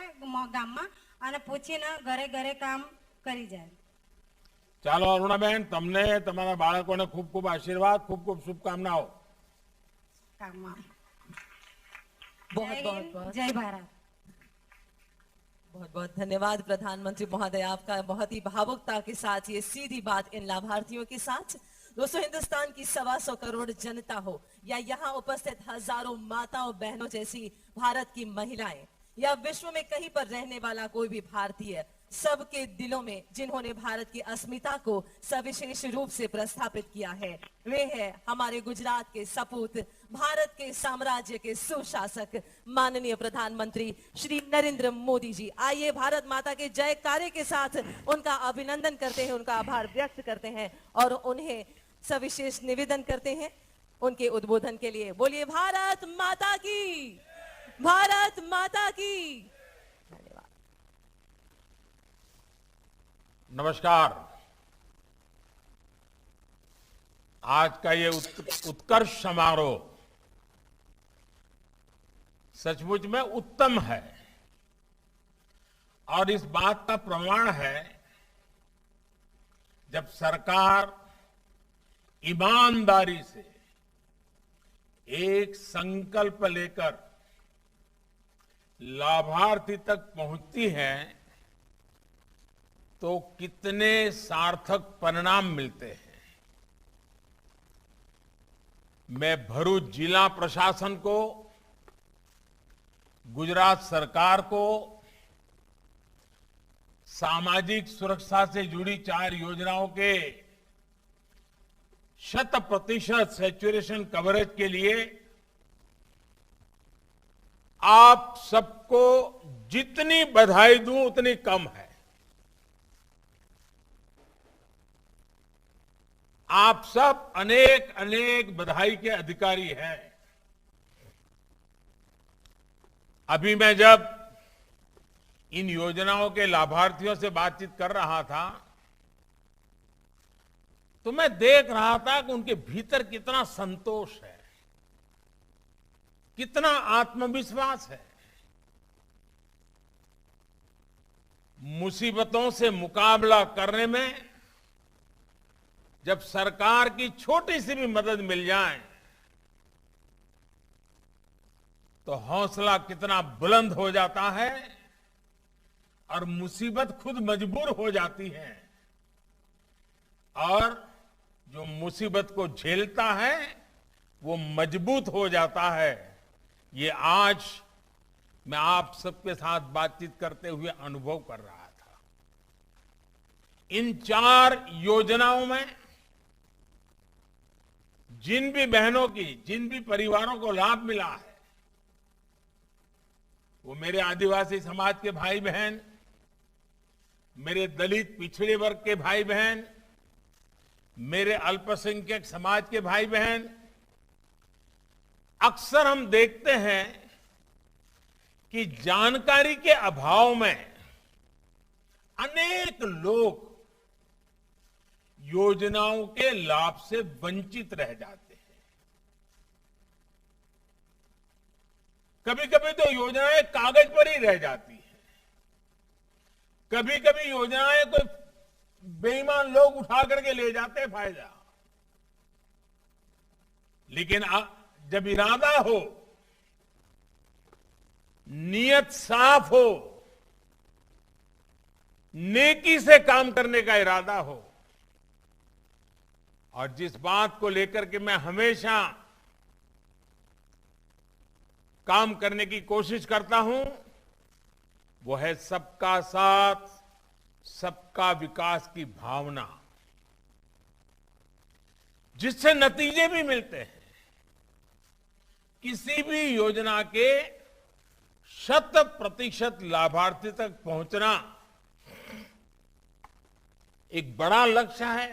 ગામમાં અને પૂછીને ઘરે કામ કરી જાય. ચાલો અરુણાબેન, તમને તમારા બાળકોને ખૂબ ખૂબ આશીર્વાદ, ખૂબ ખૂબ શુભકામનાઓ. जय भारत. बहुत बहुत धन्यवाद प्रधानमंत्री महोदय, आपका बहुत ही भावुकता के साथ ये सीधी बात इन लाभार्थियों के साथ. दोस्तों, हिंदुस्तान की 125 करोड़ जनता हो या यहाँ उपस्थित हजारों माताओं बहनों जैसी भारत की महिलाएं या विश्व में कहीं पर रहने वाला कोई भी भारतीय, सबके दिलों में जिन्होंने भारत की अस्मिता को सविशेष रूप से प्रस्थापित किया है वे है हमारे गुजरात के सपूत, भारत के साम्राज्य के सुशासक माननीय प्रधानमंत्री श्री नरेंद्र मोदी जी. आइए भारत माता के जयकारे के साथ उनका अभिनंदन करते हैं, उनका आभार व्यक्त करते हैं और उन्हें सविशेष निवेदन करते हैं उनके उद्बोधन के लिए. बोलिए भारत माता की, भारत माता की. नमस्कार. आज का ये उत्कर्ष समारोह सचमुच में उत्तम है और इस बात का प्रमाण है जब सरकार ईमानदारी से एक संकल्प लेकर लाभार्थी तक पहुंचती है तो कितने सार्थक परिणाम मिलते हैं। मैं भरूच जिला प्रशासन को, गुजरात सरकार को सामाजिक सुरक्षा से जुड़ी 4 योजनाओं के 100% सैचुरेशन कवरेज के लिए आप सबको जितनी बधाई दूं उतनी कम है। आप सब अनेक अनेक बधाई के अधिकारी हैं। अभी मैं जब इन योजनाओं के लाभार्थियों से बातचीत कर रहा था तो मैं देख रहा था कि उनके भीतर कितना संतोष है, कितना आत्मविश्वास है। मुसीबतों से मुकाबला करने में जब सरकार की छोटी सी भी मदद मिल जाए तो हौसला कितना बुलंद हो जाता है और मुसीबत खुद मजबूर हो जाती है, और जो मुसीबत को झेलता है वो मजबूत हो जाता है। ये आज मैं आप सबके साथ बातचीत करते हुए अनुभव कर रहा था। इन 4 योजनाओं में जिन भी बहनों की, जिन भी परिवारों को लाभ मिला है, वो मेरे आदिवासी समाज के भाई बहन, मेरे दलित पिछड़े वर्ग के भाई बहन, मेरे अल्पसंख्यक समाज के भाई बहन। अक्सर हम देखते हैं कि जानकारी के अभाव में अनेक लोग योजनाओं के लाभ से वंचित रह जाते हैं। कभी कभी तो योजनाएं कागज पर ही रह जाती हैं। कभी कभी योजनाएं कोई बेईमान लोग उठा करके ले जाते हैं फायदा। लेकिन जब इरादा हो, नियत साफ हो, नेकी से काम करने का इरादा हो, और जिस बात को लेकर के मैं हमेशा काम करने की कोशिश करता हूं, वो है सबका साथ, सबका विकास की भावना, जिससे नतीजे भी मिलते हैं। किसी भी योजना के 100% लाभार्थी तक पहुंचना एक बड़ा लक्ष्य है।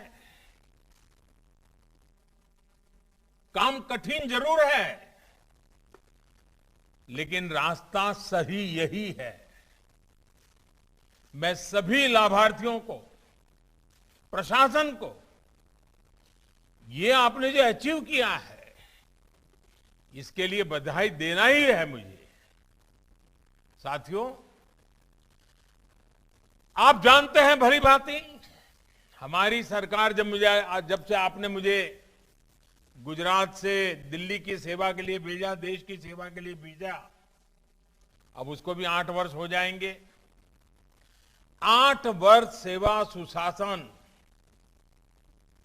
काम कठिन जरूर है, लेकिन रास्ता सही यही है। मैं सभी लाभार्थियों को, प्रशासन को, ये आपने जो अचीव किया है, इसके लिए बधाई देना ही है मुझे। साथियों, आप जानते हैं भली भांति, हमारी सरकार जब से आपने मुझे गुजरात से दिल्ली की सेवा के लिए भेजा, देश की सेवा के लिए भेजा, अब उसको भी 8 वर्ष हो जाएंगे। 8 वर्ष सेवा, सुशासन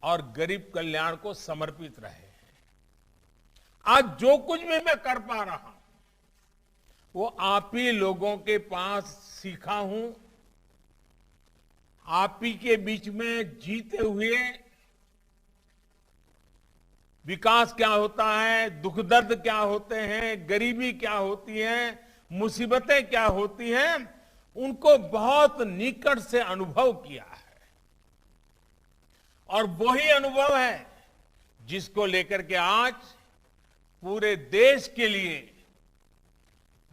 और गरीब कल्याण को समर्पित रहे हैं। आज जो कुछ भी मैं कर पा रहा हूं, वो आप ही लोगों के पास सीखा हूं, आप ही के बीच में जीते हुए विकास क्या होता है, दुख दर्द क्या होते हैं, गरीबी क्या होती है, मुसीबतें क्या होती हैं, उनको बहुत निकट से अनुभव किया है। और वही अनुभव है जिसको लेकर के आज पूरे देश के लिए,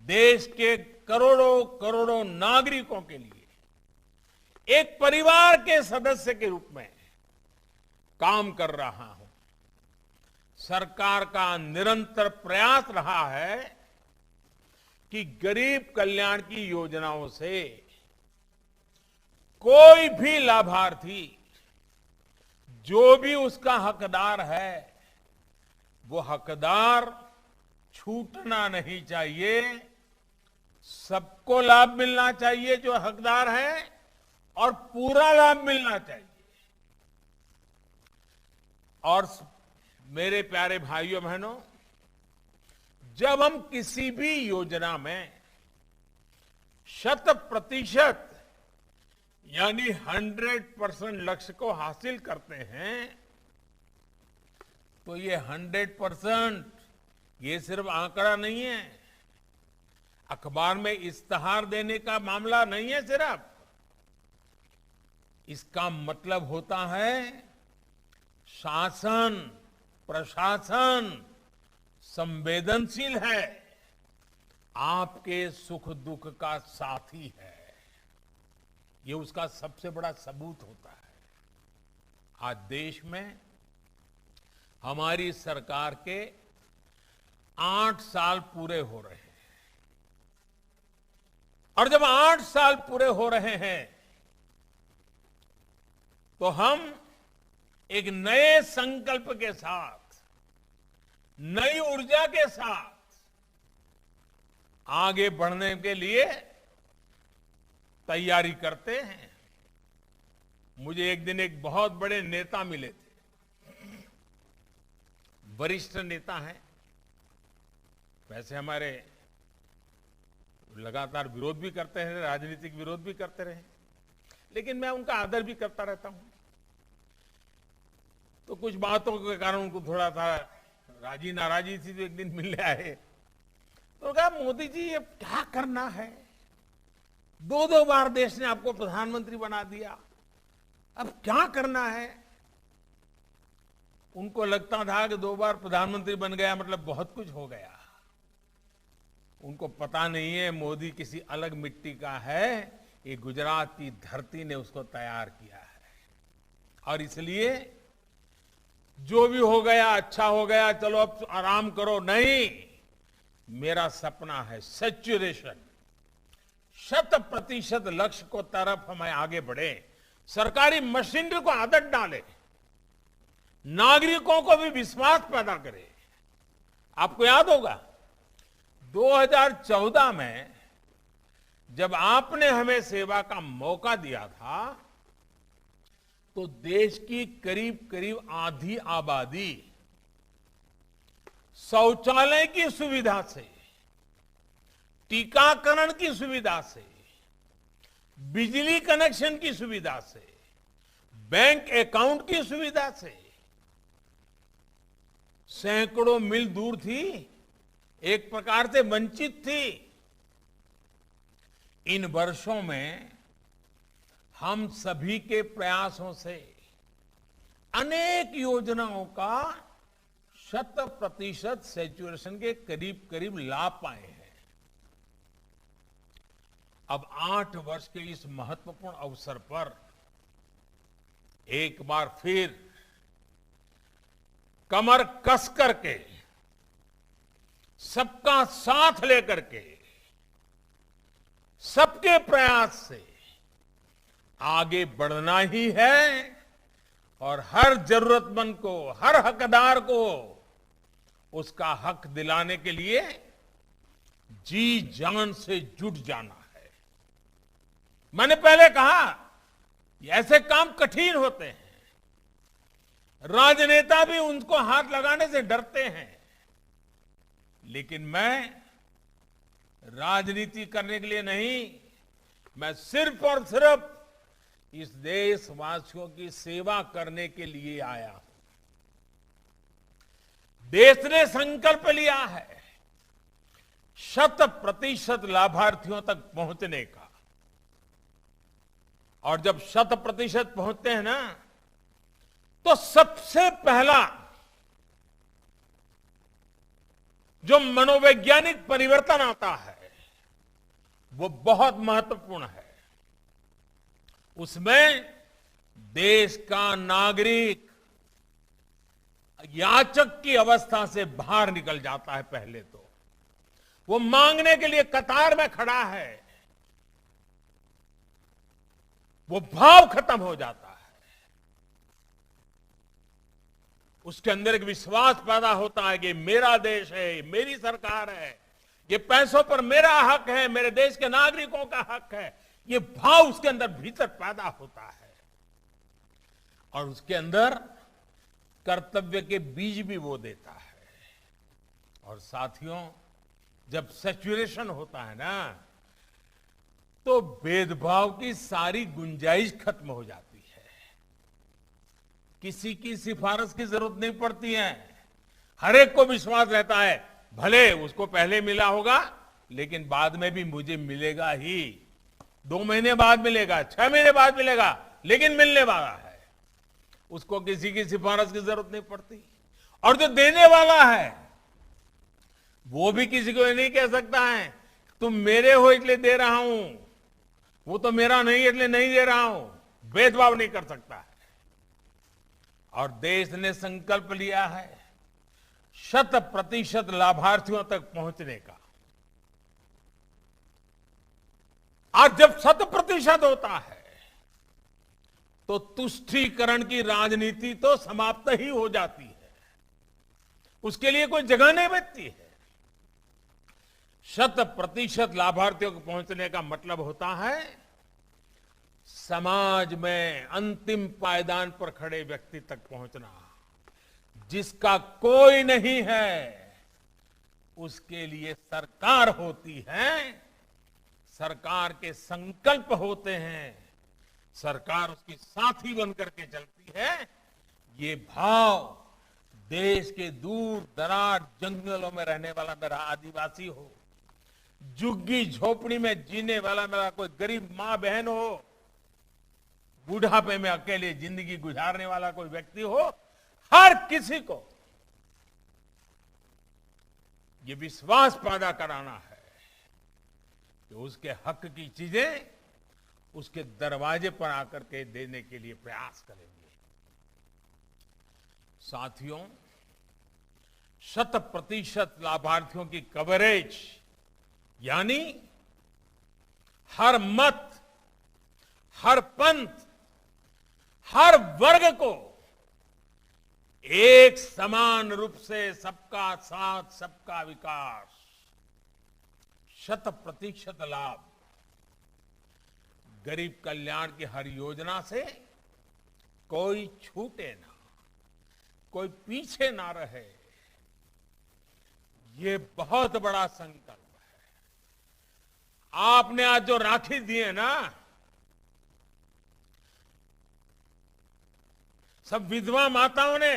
देश के करोड़ों करोड़ों नागरिकों के लिए एक परिवार के सदस्य के रूप में काम कर रहा हूं। सरकार का निरंतर प्रयास रहा है कि गरीब कल्याण की योजनाओं से कोई भी लाभार्थी, जो भी उसका हकदार है, वो हकदार छूटना नहीं चाहिए। सबको लाभ मिलना चाहिए जो हकदार है, और पूरा लाभ मिलना चाहिए। और मेरे प्यारे भाइयों बहनों, जब हम किसी भी योजना में 100% यानी 100% लक्ष्य को हासिल करते हैं, तो ये 100% ये सिर्फ आंकड़ा नहीं है, अखबार में इश्तहार देने का मामला नहीं है सिर्फ। इसका मतलब होता है शासन, प्रशासन संवेदनशील है, आपके सुख दुख का साथी है। ये उसका सबसे बड़ा सबूत होता है। आज देश में हमारी सरकार के 8 साल पूरे हो रहे हैं, और जब 8 साल पूरे हो रहे हैं तो हम एक नए संकल्प के साथ, नई ऊर्जा के साथ आगे बढ़ने के लिए तैयारी करते हैं। मुझे एक दिन एक बहुत बड़े नेता मिले थे, वरिष्ठ नेता हैं, वैसे हमारे लगातार विरोध भी करते हैं, राजनीतिक विरोध भी करते रहे, लेकिन मैं उनका आदर भी करता रहता हूं। तो कुछ बातों के कारण उनको थोड़ा सा राजी नाराजी थी, तो एक दिन मिलने आए तो कहा, मोदी जी अब क्या करना है, 2 बार देश ने आपको प्रधानमंत्री बना दिया, अब क्या करना है। उनको लगता था कि 2 बार प्रधानमंत्री बन गया मतलब बहुत कुछ हो गया। उनको पता नहीं है मोदी किसी अलग मिट्टी का है, ये गुजरात की धरती ने उसको तैयार किया है। और इसलिए जो भी हो गया अच्छा हो गया, चलो अब आराम करो, नहीं, मेरा सपना है सैचुरेशन, 100% लक्ष्य को तरफ हमें आगे बढ़े, सरकारी मशीनरी को आदत डाले, नागरिकों को भी विश्वास पैदा करे। आपको याद होगा 2014 में जब आपने हमें सेवा का मौका दिया था, तो देश की करीब करीब आधी आबादी शौचालय की सुविधा से, टीकाकरण की सुविधा से, बिजली कनेक्शन की सुविधा से, बैंक अकाउंट की सुविधा से सैकड़ों मील दूर थी, एक प्रकार से वंचित थी। इन वर्षों में हम सभी के प्रयासों से अनेक योजनाओं का 100% सैचुरेशन के करीब करीब लाभ पाए हैं। अब 8 वर्ष के इस महत्वपूर्ण अवसर पर एक बार फिर कमर कस करके, सबका साथ लेकर के, सबके प्रयास से आगे बढ़ना ही है, और हर जरूरतमंद को, हर हकदार को उसका हक दिलाने के लिए जी जान से जुट जाना है। मैंने पहले कहा, ऐसे काम कठिन होते हैं, राजनेता भी उनको हाथ लगाने से डरते हैं, लेकिन मैं राजनीति करने के लिए नहीं, मैं सिर्फ और सिर्फ इस देशवासियों की सेवा करने के लिए आया हूं। देश ने संकल्प लिया है 100% लाभार्थियों तक पहुंचने का, और जब 100% पहुंचते हैं ना, तो सबसे पहला जो मनोवैज्ञानिक परिवर्तन आता है वो बहुत महत्वपूर्ण है। उसमें देश का नागरिक याचक की अवस्था से बाहर निकल जाता है। पहले तो वो मांगने के लिए कतार में खड़ा है, वो भाव खत्म हो जाता है, उसके अंदर एक विश्वास पैदा होता है कि मेरा देश है, मेरी सरकार है, ये पैसों पर मेरा हक है, मेरे देश के नागरिकों का हक है, ये भाव उसके अंदर भीतर पैदा होता है और उसके अंदर कर्तव्य के बीज भी वो देता है। और साथियों, जब सैचुरेशन होता है ना, तो भेदभाव की सारी गुंजाइश खत्म हो जाती है। किसी की सिफारिश की जरूरत नहीं पड़ती है। हर एक को विश्वास रहता है, भले उसको पहले मिला होगा लेकिन बाद में भी मुझे मिलेगा ही। 2 महीने बाद मिलेगा, 6 महीने बाद मिलेगा, लेकिन मिलने वाला है। उसको किसी की सिफारिश की जरूरत नहीं पड़ती। और जो देने वाला है वो भी किसी को ये नहीं कह सकता है तुम मेरे हो इसलिए दे रहा हूं, वो तो मेरा नहीं इसलिए नहीं दे रहा हूं। भेदभाव नहीं कर सकता है। और देश ने संकल्प लिया है 100% लाभार्थियों तक पहुंचने का। आज जब 100% होता है तो तुष्टीकरण की राजनीति तो समाप्त ही हो जाती है, उसके लिए कोई जगह नहीं बचती है। 100% लाभार्थियों को पहुंचने का मतलब होता है समाज में अंतिम पायदान पर खड़े व्यक्ति तक पहुंचना। जिसका कोई नहीं है उसके लिए सरकार होती है, सरकार के संकल्प होते हैं, सरकार उसकी साथी बनकर के चलती है। ये भाव देश के दूर दराज जंगलों में रहने वाला मेरा आदिवासी हो, झुग्गी झोपड़ी में जीने वाला मेरा कोई गरीब मां बहन हो, बुढ़ापे में अकेले जिंदगी गुजारने वाला कोई व्यक्ति हो, हर किसी को ये विश्वास पैदा कराना है कि उसके हक की चीजें उसके दरवाजे पर आकर के देने के लिए प्रयास करेंगे। साथियों, 100% लाभार्थियों की कवरेज यानी हर मत, हर पंथ, हर वर्ग को एक समान रूप से सबका साथ, सबका विकास, 100% लाभ, गरीब कल्याण की हर योजना से कोई छूटे ना, कोई पीछे ना रहे, ये बहुत बड़ा संकल्प है। आपने आज जो राखी दिए ना, सब विधवा माताओं ने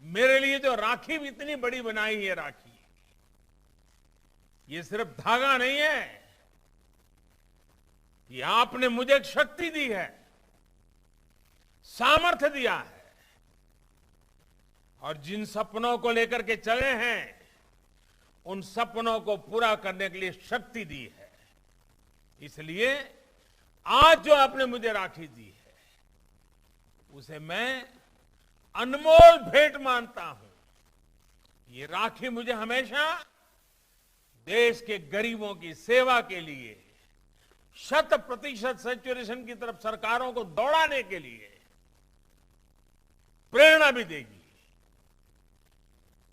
मेरे लिए जो राखी भी इतनी बड़ी बनाई है, राखी ये सिर्फ धागा नहीं है, ये आपने मुझे एक शक्ति दी है, सामर्थ्य दिया है, और जिन सपनों को लेकर के चले हैं उन सपनों को पूरा करने के लिए शक्ति दी है। इसलिए आज जो आपने मुझे राखी दी है उसे मैं अनमोल भेंट मानता हूं। ये राखी मुझे हमेशा देश के गरीबों की सेवा के लिए 100% सैचुरेशन की तरफ सरकारों को दौड़ाने के लिए प्रेरणा भी देगी,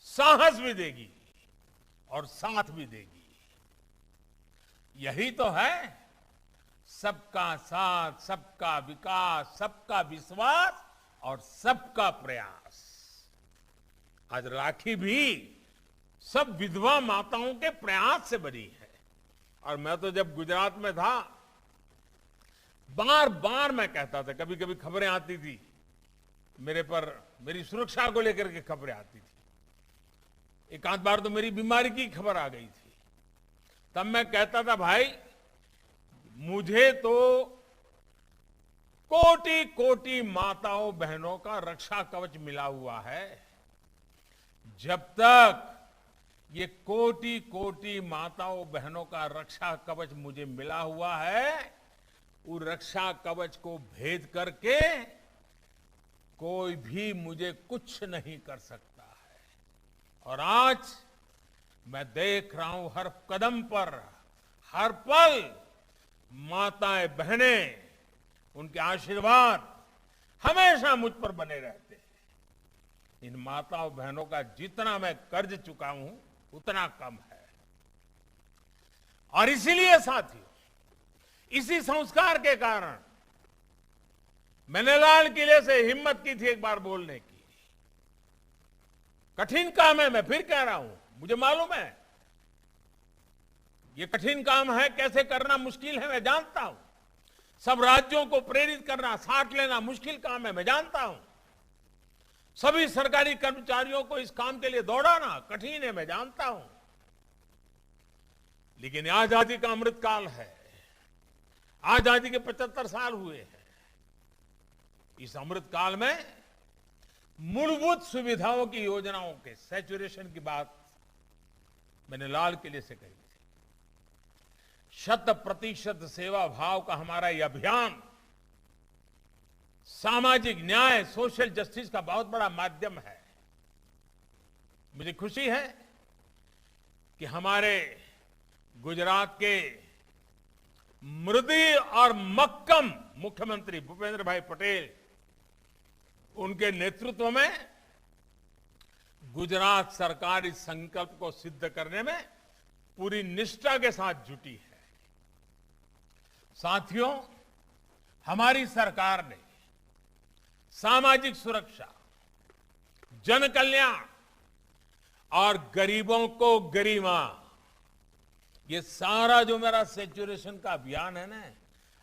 साहस भी देगी और साथ भी देगी। यही तो है सबका साथ, सबका विकास, सबका विश्वास और सबका प्रयास। आज राखी भी सब विधवा माताओं के प्रयास से बनी है। और मैं तो जब गुजरात में था, बार बार मैं कहता था, कभी कभी खबरें आती थी मेरे पर, मेरी सुरक्षा को लेकर के खबरें आती थी। एक आध बार तो मेरी बीमारी की खबर आ गई थी। तब मैं कहता था, भाई मुझे तो कोटि कोटि माताओं बहनों का रक्षा कवच मिला हुआ है। जब तक ये कोटि कोटि माताओं बहनों का रक्षा कवच मुझे मिला हुआ है, उस रक्षा कवच को भेद करके कोई भी मुझे कुछ नहीं कर सकता है। और आज मैं देख रहा हूं हर कदम पर, हर पल माताएं बहनें, उनके आशीर्वाद हमेशा मुझ पर बने रहते हैं। इन माताओं बहनों का जितना मैं कर्ज चुका हूं उतना कम है। और इसीलिए साथियों, इसी संस्कार के कारण मैंने लाल किले से हिम्मत की थी एक बार बोलने की। कठिन काम है, मैं फिर कह रहा हूं, मुझे मालूम है ये कठिन काम है, कैसे करना मुश्किल है, मैं जानता हूं। सब राज्यों को प्रेरित करना, साथ लेना मुश्किल काम है, मैं जानता हूं। सभी सरकारी कर्मचारियों को इस काम के लिए दौड़ाना कठिन है, मैं जानता हूं। लेकिन आजादी का अमृतकाल है, आजादी के 75 साल हुए हैं। इस अमृतकाल में मूलभूत सुविधाओं की योजनाओं के सैचुरेशन की बात मैंने लाल किले से कही थी। 100% सेवा भाव का हमारा यह अभियान सामाजिक न्याय, सोशल जस्टिस का बहुत बड़ा माध्यम है। मुझे खुशी है कि हमारे गुजरात के मृदु और मक्कम मुख्यमंत्री भूपेंद्र भाई पटेल, उनके नेतृत्व में गुजरात सरकार इस संकल्प को सिद्ध करने में पूरी निष्ठा के साथ जुटी है। साथियों, हमारी सरकार ने सामाजिक सुरक्षा, जन कल्याण और गरीबों को गरिमा, ये सारा जो मेरा सैचुरेशन का अभियान है ना,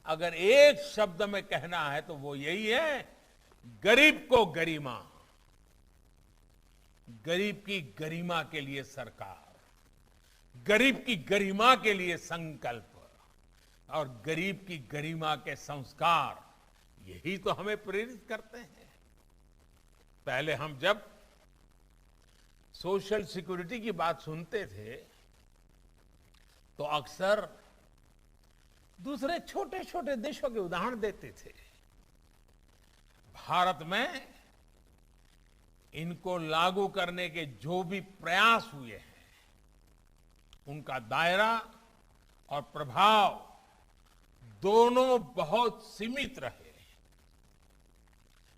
अगर एक शब्द में कहना है तो वो यही है, गरीब को गरिमा। गरीब की गरिमा के लिए सरकार, गरीब की गरिमा के लिए संकल्प और गरीब की गरिमा के संस्कार, यही तो हमें प्रेरित करते हैं। पहले हम जब सोशल सिक्योरिटी की बात सुनते थे तो अक्सर दूसरे छोटे छोटे देशों के उदाहरण देते थे। भारत में इनको लागू करने के जो भी प्रयास हुए हैं, उनका दायरा और प्रभाव दोनों बहुत सीमित रहे।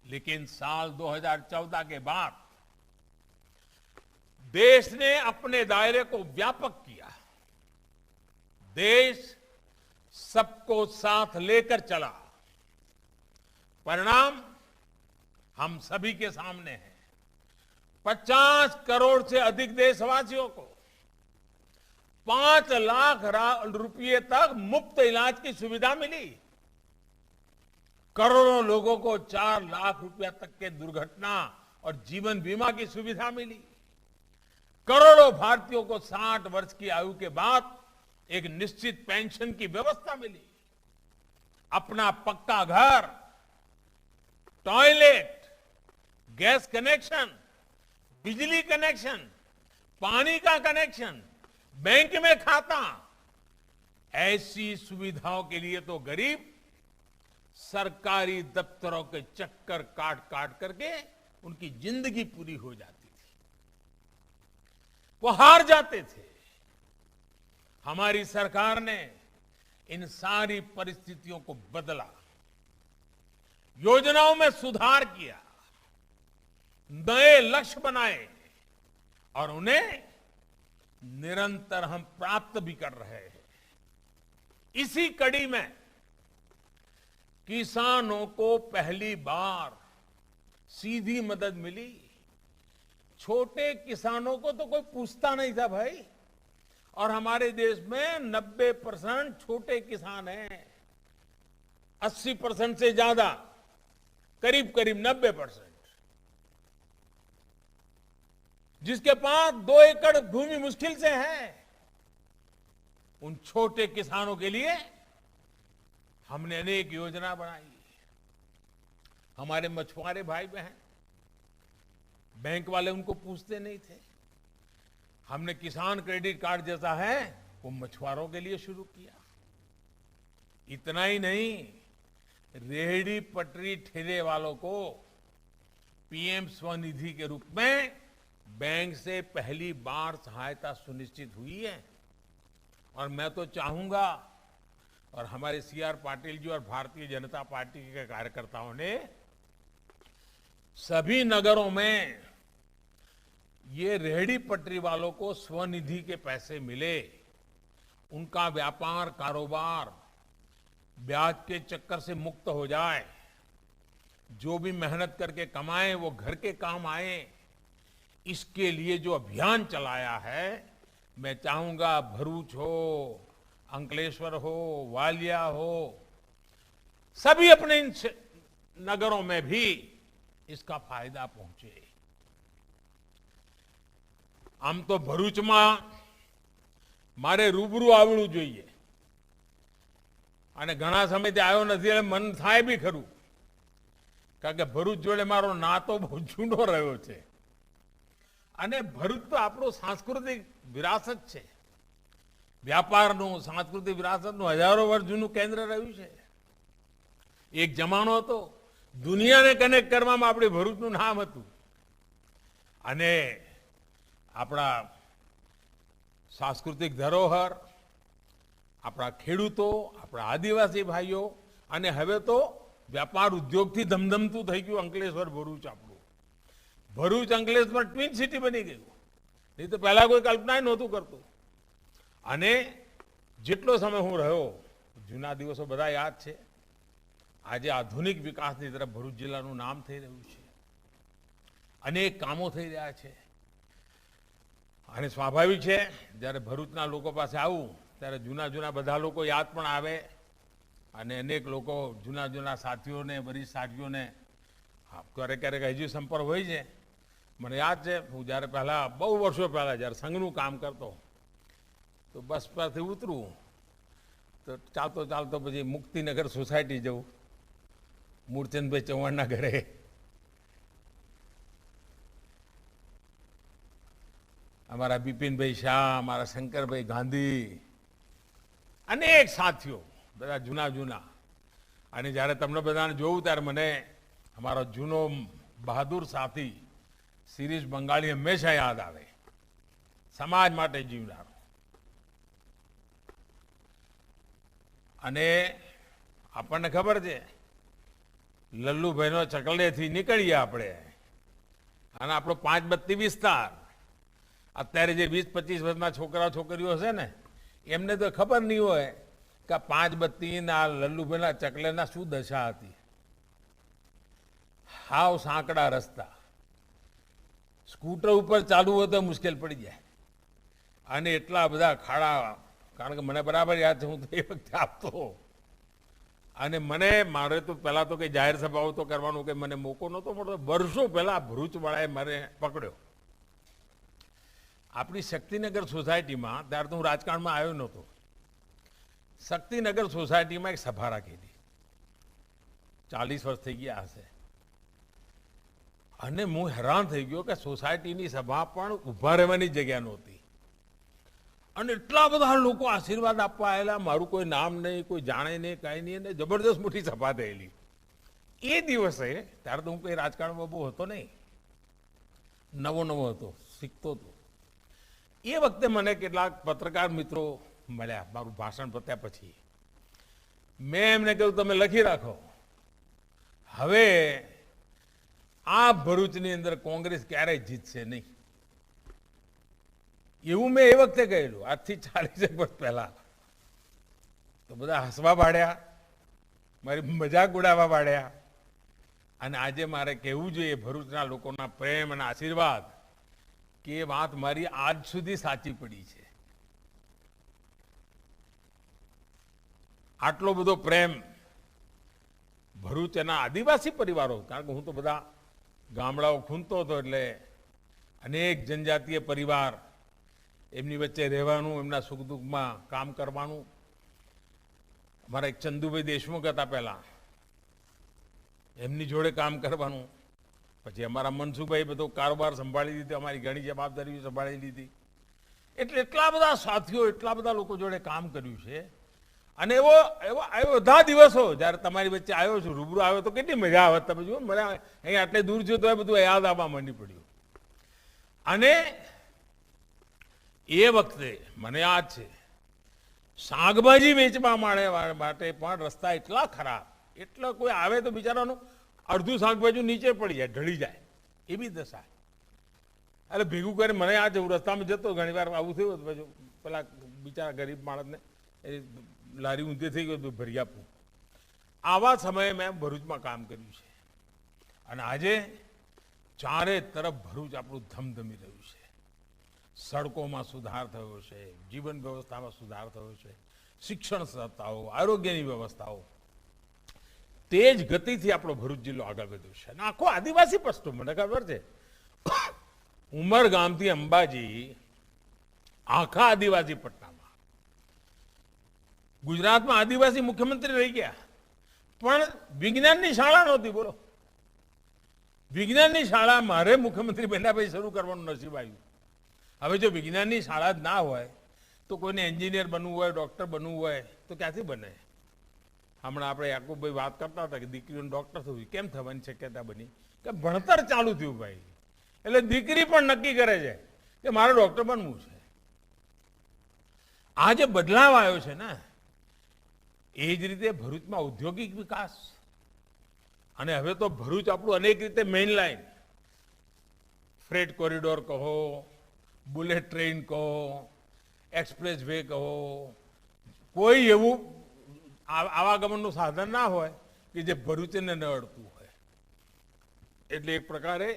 लेकिन साल 2014 के बाद देश ने अपने दायरे को व्यापक किया। देश सबको साथ लेकर चला। परिणाम हम सभी के सामने है। 50 करोड़ से अधिक देशवासियों को 5 लाख रुपए तक मुफ्त इलाज की सुविधा मिली। करोड़ों लोगों को 4 लाख रुपया तक के दुर्घटना और जीवन बीमा की सुविधा मिली। करोड़ों भारतीयों को 60 वर्ष की आयु के बाद एक निश्चित पेंशन की व्यवस्था मिली। अपना पक्का घर, टॉयलेट, गैस कनेक्शन, बिजली कनेक्शन, पानी का कनेक्शन, बैंक में खाता, ऐसी सुविधाओं के लिए तो गरीब सरकारी दफ्तरों के चक्कर काट काट करके उनकी जिंदगी पूरी हो जाती थी, वो हार जाते थे। हमारी सरकार ने इन सारी परिस्थितियों को बदला, योजनाओं में सुधार किया, नए लक्ष्य बनाए और उन्हें निरंतर हम प्राप्त भी कर रहे हैं। इसी कड़ी में किसानों को पहली बार सीधी मदद मिली। छोटे किसानों को तो कोई पूछता नहीं था भाई, और हमारे देश में 90% छोटे किसान हैं, 80% से ज्यादा, करीब करीब 90%, जिसके पास 2 एकड़ भूमि मुश्किल से है। उन छोटे किसानों के लिए हमने अनेक योजना बनाई। हमारे मछुआरे भाई बहन, बैंक वाले उनको पूछते नहीं थे। हमने किसान क्रेडिट कार्ड जैसा है वो मछुआरों के लिए शुरू किया। इतना ही नहीं, रेहड़ी पटरी ठेले वालों को पीएम स्वनिधि के रूप में बैंक से पहली बार सहायता सुनिश्चित हुई है। और मैं तो चाहूंगा, और हमारे सीआर पाटिल जी और भारतीय जनता पार्टी के कार्यकर्ताओं ने सभी नगरों में ये रेहड़ी पटरी वालों को स्वनिधि के पैसे मिले, उनका व्यापार कारोबार ब्याज के चक्कर से मुक्त हो जाए, जो भी मेहनत करके कमाए वो घर के काम आए, इसके लिए जो अभियान चलाया है, मैं चाहूंगा भरूच हो, अंकलेश्वर हो, वालिया हो, सभी अपने इन नगरों में भी इसका फायदा पहुंचे। આમ તો ભરૂચમાં મારે રૂબરૂ આવવું જોઈએ અને ઘણા સમયથી આવ્યો નથી એટલે મન થાય બી ખરું, કારણ કે ભરૂચ જોડે મારો નાતો બહુ જૂનો રહ્યો છે અને ભરૂચ તો આપણું સાંસ્કૃતિક વિરાસત છે, વ્યાપારનું સાંસ્કૃતિક વિરાસતનું હજારો વર્ષ જૂનું કેન્દ્ર રહ્યું છે। એક જમાનો હતો દુનિયાને કનેક્ટ કરવામાં આપણી ભરૂચનું નામ હતું અને આપણા સાંસ્કૃતિક ધરોહર, આપણા ખેડૂતો, આપણા આદિવાસી ભાઈઓ અને હવે તો વ્યાપાર ઉદ્યોગથી ધમધમતું થઈ ગયું અંકલેશ્વર ભરૂચ આપણું। ભરૂચ અંકલેશ્વર ટ્વિન સિટી બની ગયું, નહીં તો પહેલા કોઈ કલ્પના નહોતું કરતું। અને જેટલો સમય હું રહ્યો, જૂના દિવસો બધા યાદ છે। આજે આધુનિક વિકાસની તરફ ભરૂચ જિલ્લાનું નામ થઈ રહ્યું છે, અનેક કામો થઈ રહ્યા છે અને સ્વાભાવિક છે જ્યારે ભરૂચના લોકો પાસે આવું ત્યારે જૂના જૂના બધા લોકો યાદ પણ આવે અને અનેક લોકો જૂના જૂના સાથીઓને, વરિષ્ઠ સાથીઓને ક્યારેક ક્યારેક હજી સંપર્ક હોય છે। મને યાદ છે હું જ્યારે પહેલાં બહુ વર્ષો પહેલાં જ્યારે સંઘનું કામ કરતો તો બસ પરથી ઉતરું તો ચાલતો ચાલતો પછી મુક્તિનગર સોસાયટી જવું, મૂળચંદભાઈ ચૌહાણના ઘરે, અમારા બિપિનભાઈ શાહ, અમારા શંકરભાઈ ગાંધી, અનેક સાથીઓ બધા જૂના જૂના। અને જ્યારે તમને બધાને જોઉં ત્યારે મને અમારો જૂનો બહાદુર સાથી શિરીષ બંગાળી હંમેશા યાદ આવે, સમાજ માટે જીવનારો। અને આપણને ખબર છે લલ્લુભાઈનો ચકલેથી નીકળીએ આપણે અને આપણો 532 વિસ્તાર, અત્યારે જે 20-25 વર્ષના છોકરા છોકરીઓ છે ને એમને તો ખબર નહીં હોય કે 532ના લલ્લુભાઈના ચકલેના શું દશા હતી। હાવ સાંકડા રસ્તા, સ્કૂટર ઉપર ચાલવું હોય તો મુશ્કેલ પડી જાય અને એટલા બધા ખાડા, કારણ કે મને બરાબર યાદ છે હું તો એ વખતે આપતો અને મારે તો પહેલાં તો કંઈ જાહેર સભાઓ તો કરવાનું કે મને મોકો નહોતો મળતો। વર્ષો પહેલાં ભરૂચવાળાએ મને પકડ્યો આપણી શક્તિનગર સોસાયટીમાં, ત્યારે તો હું રાજકારણમાં આવ્યો નહોતો, શક્તિનગર સોસાયટીમાં એક સભા રાખેલી, 40 વર્ષ થઈ ગયા હશે અને હું હેરાન થઈ ગયો કે સોસાયટીની સભા પણ ઊભા રહેવાની જગ્યા નહોતી અને એટલા બધા લોકો આશીર્વાદ આપવા આવેલા, મારું કોઈ નામ નહીં, કોઈ જાણે નહીં, કાંઈ નહીં, અને જબરદસ્ત મોટી સભા થયેલી। એ દિવસે ત્યારે તો હું કંઈ રાજકારણમાં બહુ હતો નહીં, નવો હતો, શીખતો હતો। એ વખતે મને કેટલાક પત્રકાર મિત્રો મળ્યા મારું ભાષણ પત્યા પછી। મેં એમને કહ્યું તમે લખી રાખો, હવે આ ભરૂચની અંદર કોંગ્રેસ ક્યારેય જીતશે નહીં, એવું મેં એ વખતે કહેલું, આજથી 40 વર્ષ પહેલા। તો બધા હસવા પાડ્યા, મારી મજાક ઉડાવવા પાડ્યા અને આજે મારે કહેવું જોઈએ ભરૂચના લોકોના પ્રેમ અને આશીર્વાદ કે એ વાત મારી આજ સુધી સાચી પડી છે। આટલો બધો પ્રેમ ભરૂચના આદિવાસી પરિવારો, કારણ કે હું તો બધા ગામડાઓ ખૂંદતો હતો એટલે અનેક જનજાતીય પરિવાર, એમની વચ્ચે રહેવાનું, એમના સુખ દુઃખમાં કામ કરવાનું। અમારા એક ચંદુભાઈ દેશમુખ હતા પહેલાં, એમની જોડે કામ કરવાનું, પછી અમારા મનસુખભાઈ બધો કારોબાર સંભાળી લીધો, અમારી ઘણી જવાબદારીઓ સંભાળી લીધી, એટલે એટલા બધા સાથીઓ, એટલા બધા લોકો જોડે કામ કર્યું છે। અને એવો બધા દિવસો જ્યારે તમારી વચ્ચે આવ્યો છું, રૂબરૂ આવ્યો તો કેટલી મજા આવે, તમે જુઓ મને અહીંયા આટલે દૂર છો તો એ બધું યાદ આવવા માંડી પડ્યું। અને એ વખતે મને યાદ છે શાકભાજી વેચવા માટે પણ રસ્તા એટલા ખરાબ, એટલા કોઈ આવે તો બિચારાનું અડધું શાકભાજી નીચે પડી જાય, ઢળી જાય, એવી દશા। એટલે ભેગું કરી મને યાદ છે હું રસ્તામાં જતો ઘણી વાર આવું થયું પછી પેલા બિચારા ગરીબ માણસને એ લારી ઊંધી થઈ ગયું ભરી આપું, આવા સમયે મેં ભરૂચમાં કામ કર્યું છે અને આજે ચારે તરફ ભરૂચ આપણું ધમધમી રહ્યું છે. સડકોમાં સુધાર થયો છે, જીવન વ્યવસ્થામાં સુધાર થયો છે, શિક્ષણ સંસ્થાઓ, આરોગ્યની વ્યવસ્થાઓ, તેજ ગતિથી આપણો ભરૂચ જિલ્લો આગળ વધ્યો છે. અને આખો આદિવાસી પટ્ટો, મને ખબર છે, ઉમરગામથી અંબાજી આખા આદિવાસી પટ્ટામાં. ગુજરાતમાં આદિવાસી મુખ્યમંત્રી રહી ગયા, પણ વિજ્ઞાનની શાળા નહોતી. બોલો, વિજ્ઞાનની શાળા મારે મુખ્યમંત્રી બન્યા પછી શરૂ કરવાનું નસીબ આવ્યું. હવે જો વિજ્ઞાનની શાળા જ ના હોય તો કોઈને એન્જિનિયર બનવું હોય, ડોક્ટર બનવું હોય તો ક્યાંથી બને? હમણાં આપણે યાકુબભાઈ વાત કરતા હતા કે દીકરીઓને ડોક્ટર થવું, કેમ થવાની શક્યતા બની? કે ભણતર ચાલુ થયું ભાઈ, એટલે દીકરી પણ નક્કી કરે છે કે મારે ડોક્ટર બનવું છે. આ જે બદલાવ આવ્યો છે ને, એ જ રીતે ભરૂચમાં ઔદ્યોગિક વિકાસ, અને હવે તો ભરૂચ આપણું અનેક રીતે મેઇન લાઇન, ફ્રેટ કોરિડોર કહો, બુલેટ ટ્રેન કહો, એક્સપ્રેસ વે કહો, કોઈ એવું આવાગમનનું સાધન ના હોય કે જે ભરૂચને ન અડતું હોય. એટલે એક પ્રકારે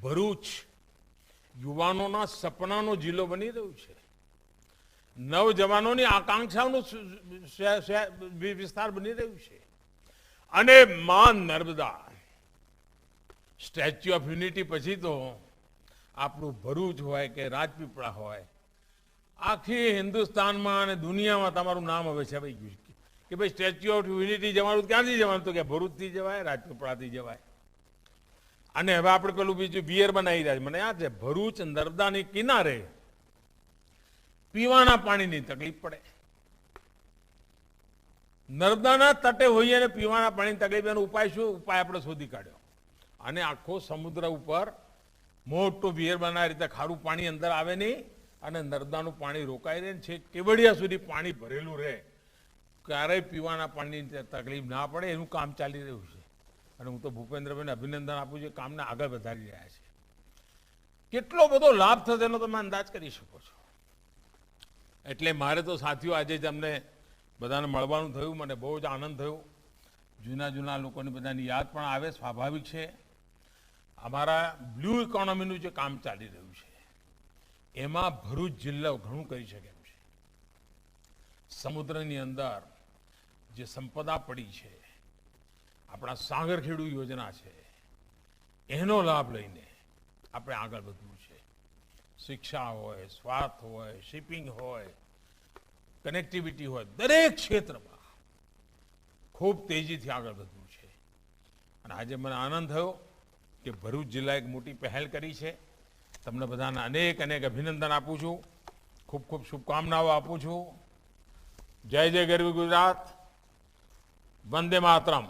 ભરૂચ યુવાનોના સપનાનો જિલ્લો બની રહ્યું છે, નવજવાનોની આકાંક્ષાઓનું વિસ્તાર બની રહ્યું છે. અને માં નર્મદા, સ્ટેચ્યુ ઓફ યુનિટી પછી તો આપણું ભરૂચ હોય કે રાજપીપળા હોય, આખી હિન્દુસ્તાનમાં અને દુનિયામાં તમારું નામ હવે છવાઈ ગયું છે કે ભાઈ સ્ટેચ્યુ ઓફ યુનિટી જવાનું ક્યાંથી જવાનું? તો કે ભરૂચથી જવાય, રાજપીપળાથી જવાય. અને હવે આપણે પેલું બીજું બિયર બનાવી રહ્યા છે. મને યાદ છે, ભરૂચ નર્મદાની કિનારે પીવાના પાણીની તકલીફ પડે. નર્મદાના તટે હોઈએ અને પીવાના પાણીની તકલીફ, એનો ઉપાય શું? ઉપાય આપણે શોધી કાઢ્યો અને આખો સમુદ્ર ઉપર મોટું બિયર બનાવી રીતે ખારું પાણી અંદર આવે નહીં અને નર્મદાનું પાણી રોકાઈ રહે છે, કેવડિયા સુધી પાણી ભરેલું રહે, ક્યારેય પીવાના પાણીની તકલીફ ના પડે. એનું કામ ચાલી રહ્યું છે અને હું તો ભૂપેન્દ્રભાઈને અભિનંદન આપું છું, કામને આગળ વધારી રહ્યા છે. કેટલો બધો લાભ થશે એનો તમે અંદાજ કરી શકો છો. એટલે મારે તો સાથીઓ આજે જ અમને બધાને મળવાનું થયું, મને બહુ જ આનંદ થયો. જૂના લોકોની બધાની યાદ પણ આવે, સ્વાભાવિક છે. અમારા બ્લુ ઇકોનોમીનું જે કામ ચાલી રહ્યું છે એમાં ભરૂચ જિલ્લો ઘણું કરી શકે એમ છે. સમુદ્રની અંદર જે સંપદા પડી છે, આપણા સાગરખેડુ યોજના છે, એનો લાભ લઈને આપણે આગળ વધવું છે. શિક્ષા હોય, સ્વાસ્થ્ય હોય, શિપિંગ હોય, કનેક્ટિવિટી હોય, દરેક ક્ષેત્રમાં ખૂબ તેજીથી આગળ વધવું છે. અને આજે મને આનંદ થયો કે ભરૂચ જિલ્લાએ એક મોટી પહેલ કરી છે. તમને બધાને અનેક અભિનંદન આપું છું, ખૂબ ખૂબ શુભકામનાઓ આપું છું. જય જય ગરવી ગુજરાત, વંદે માતરમ.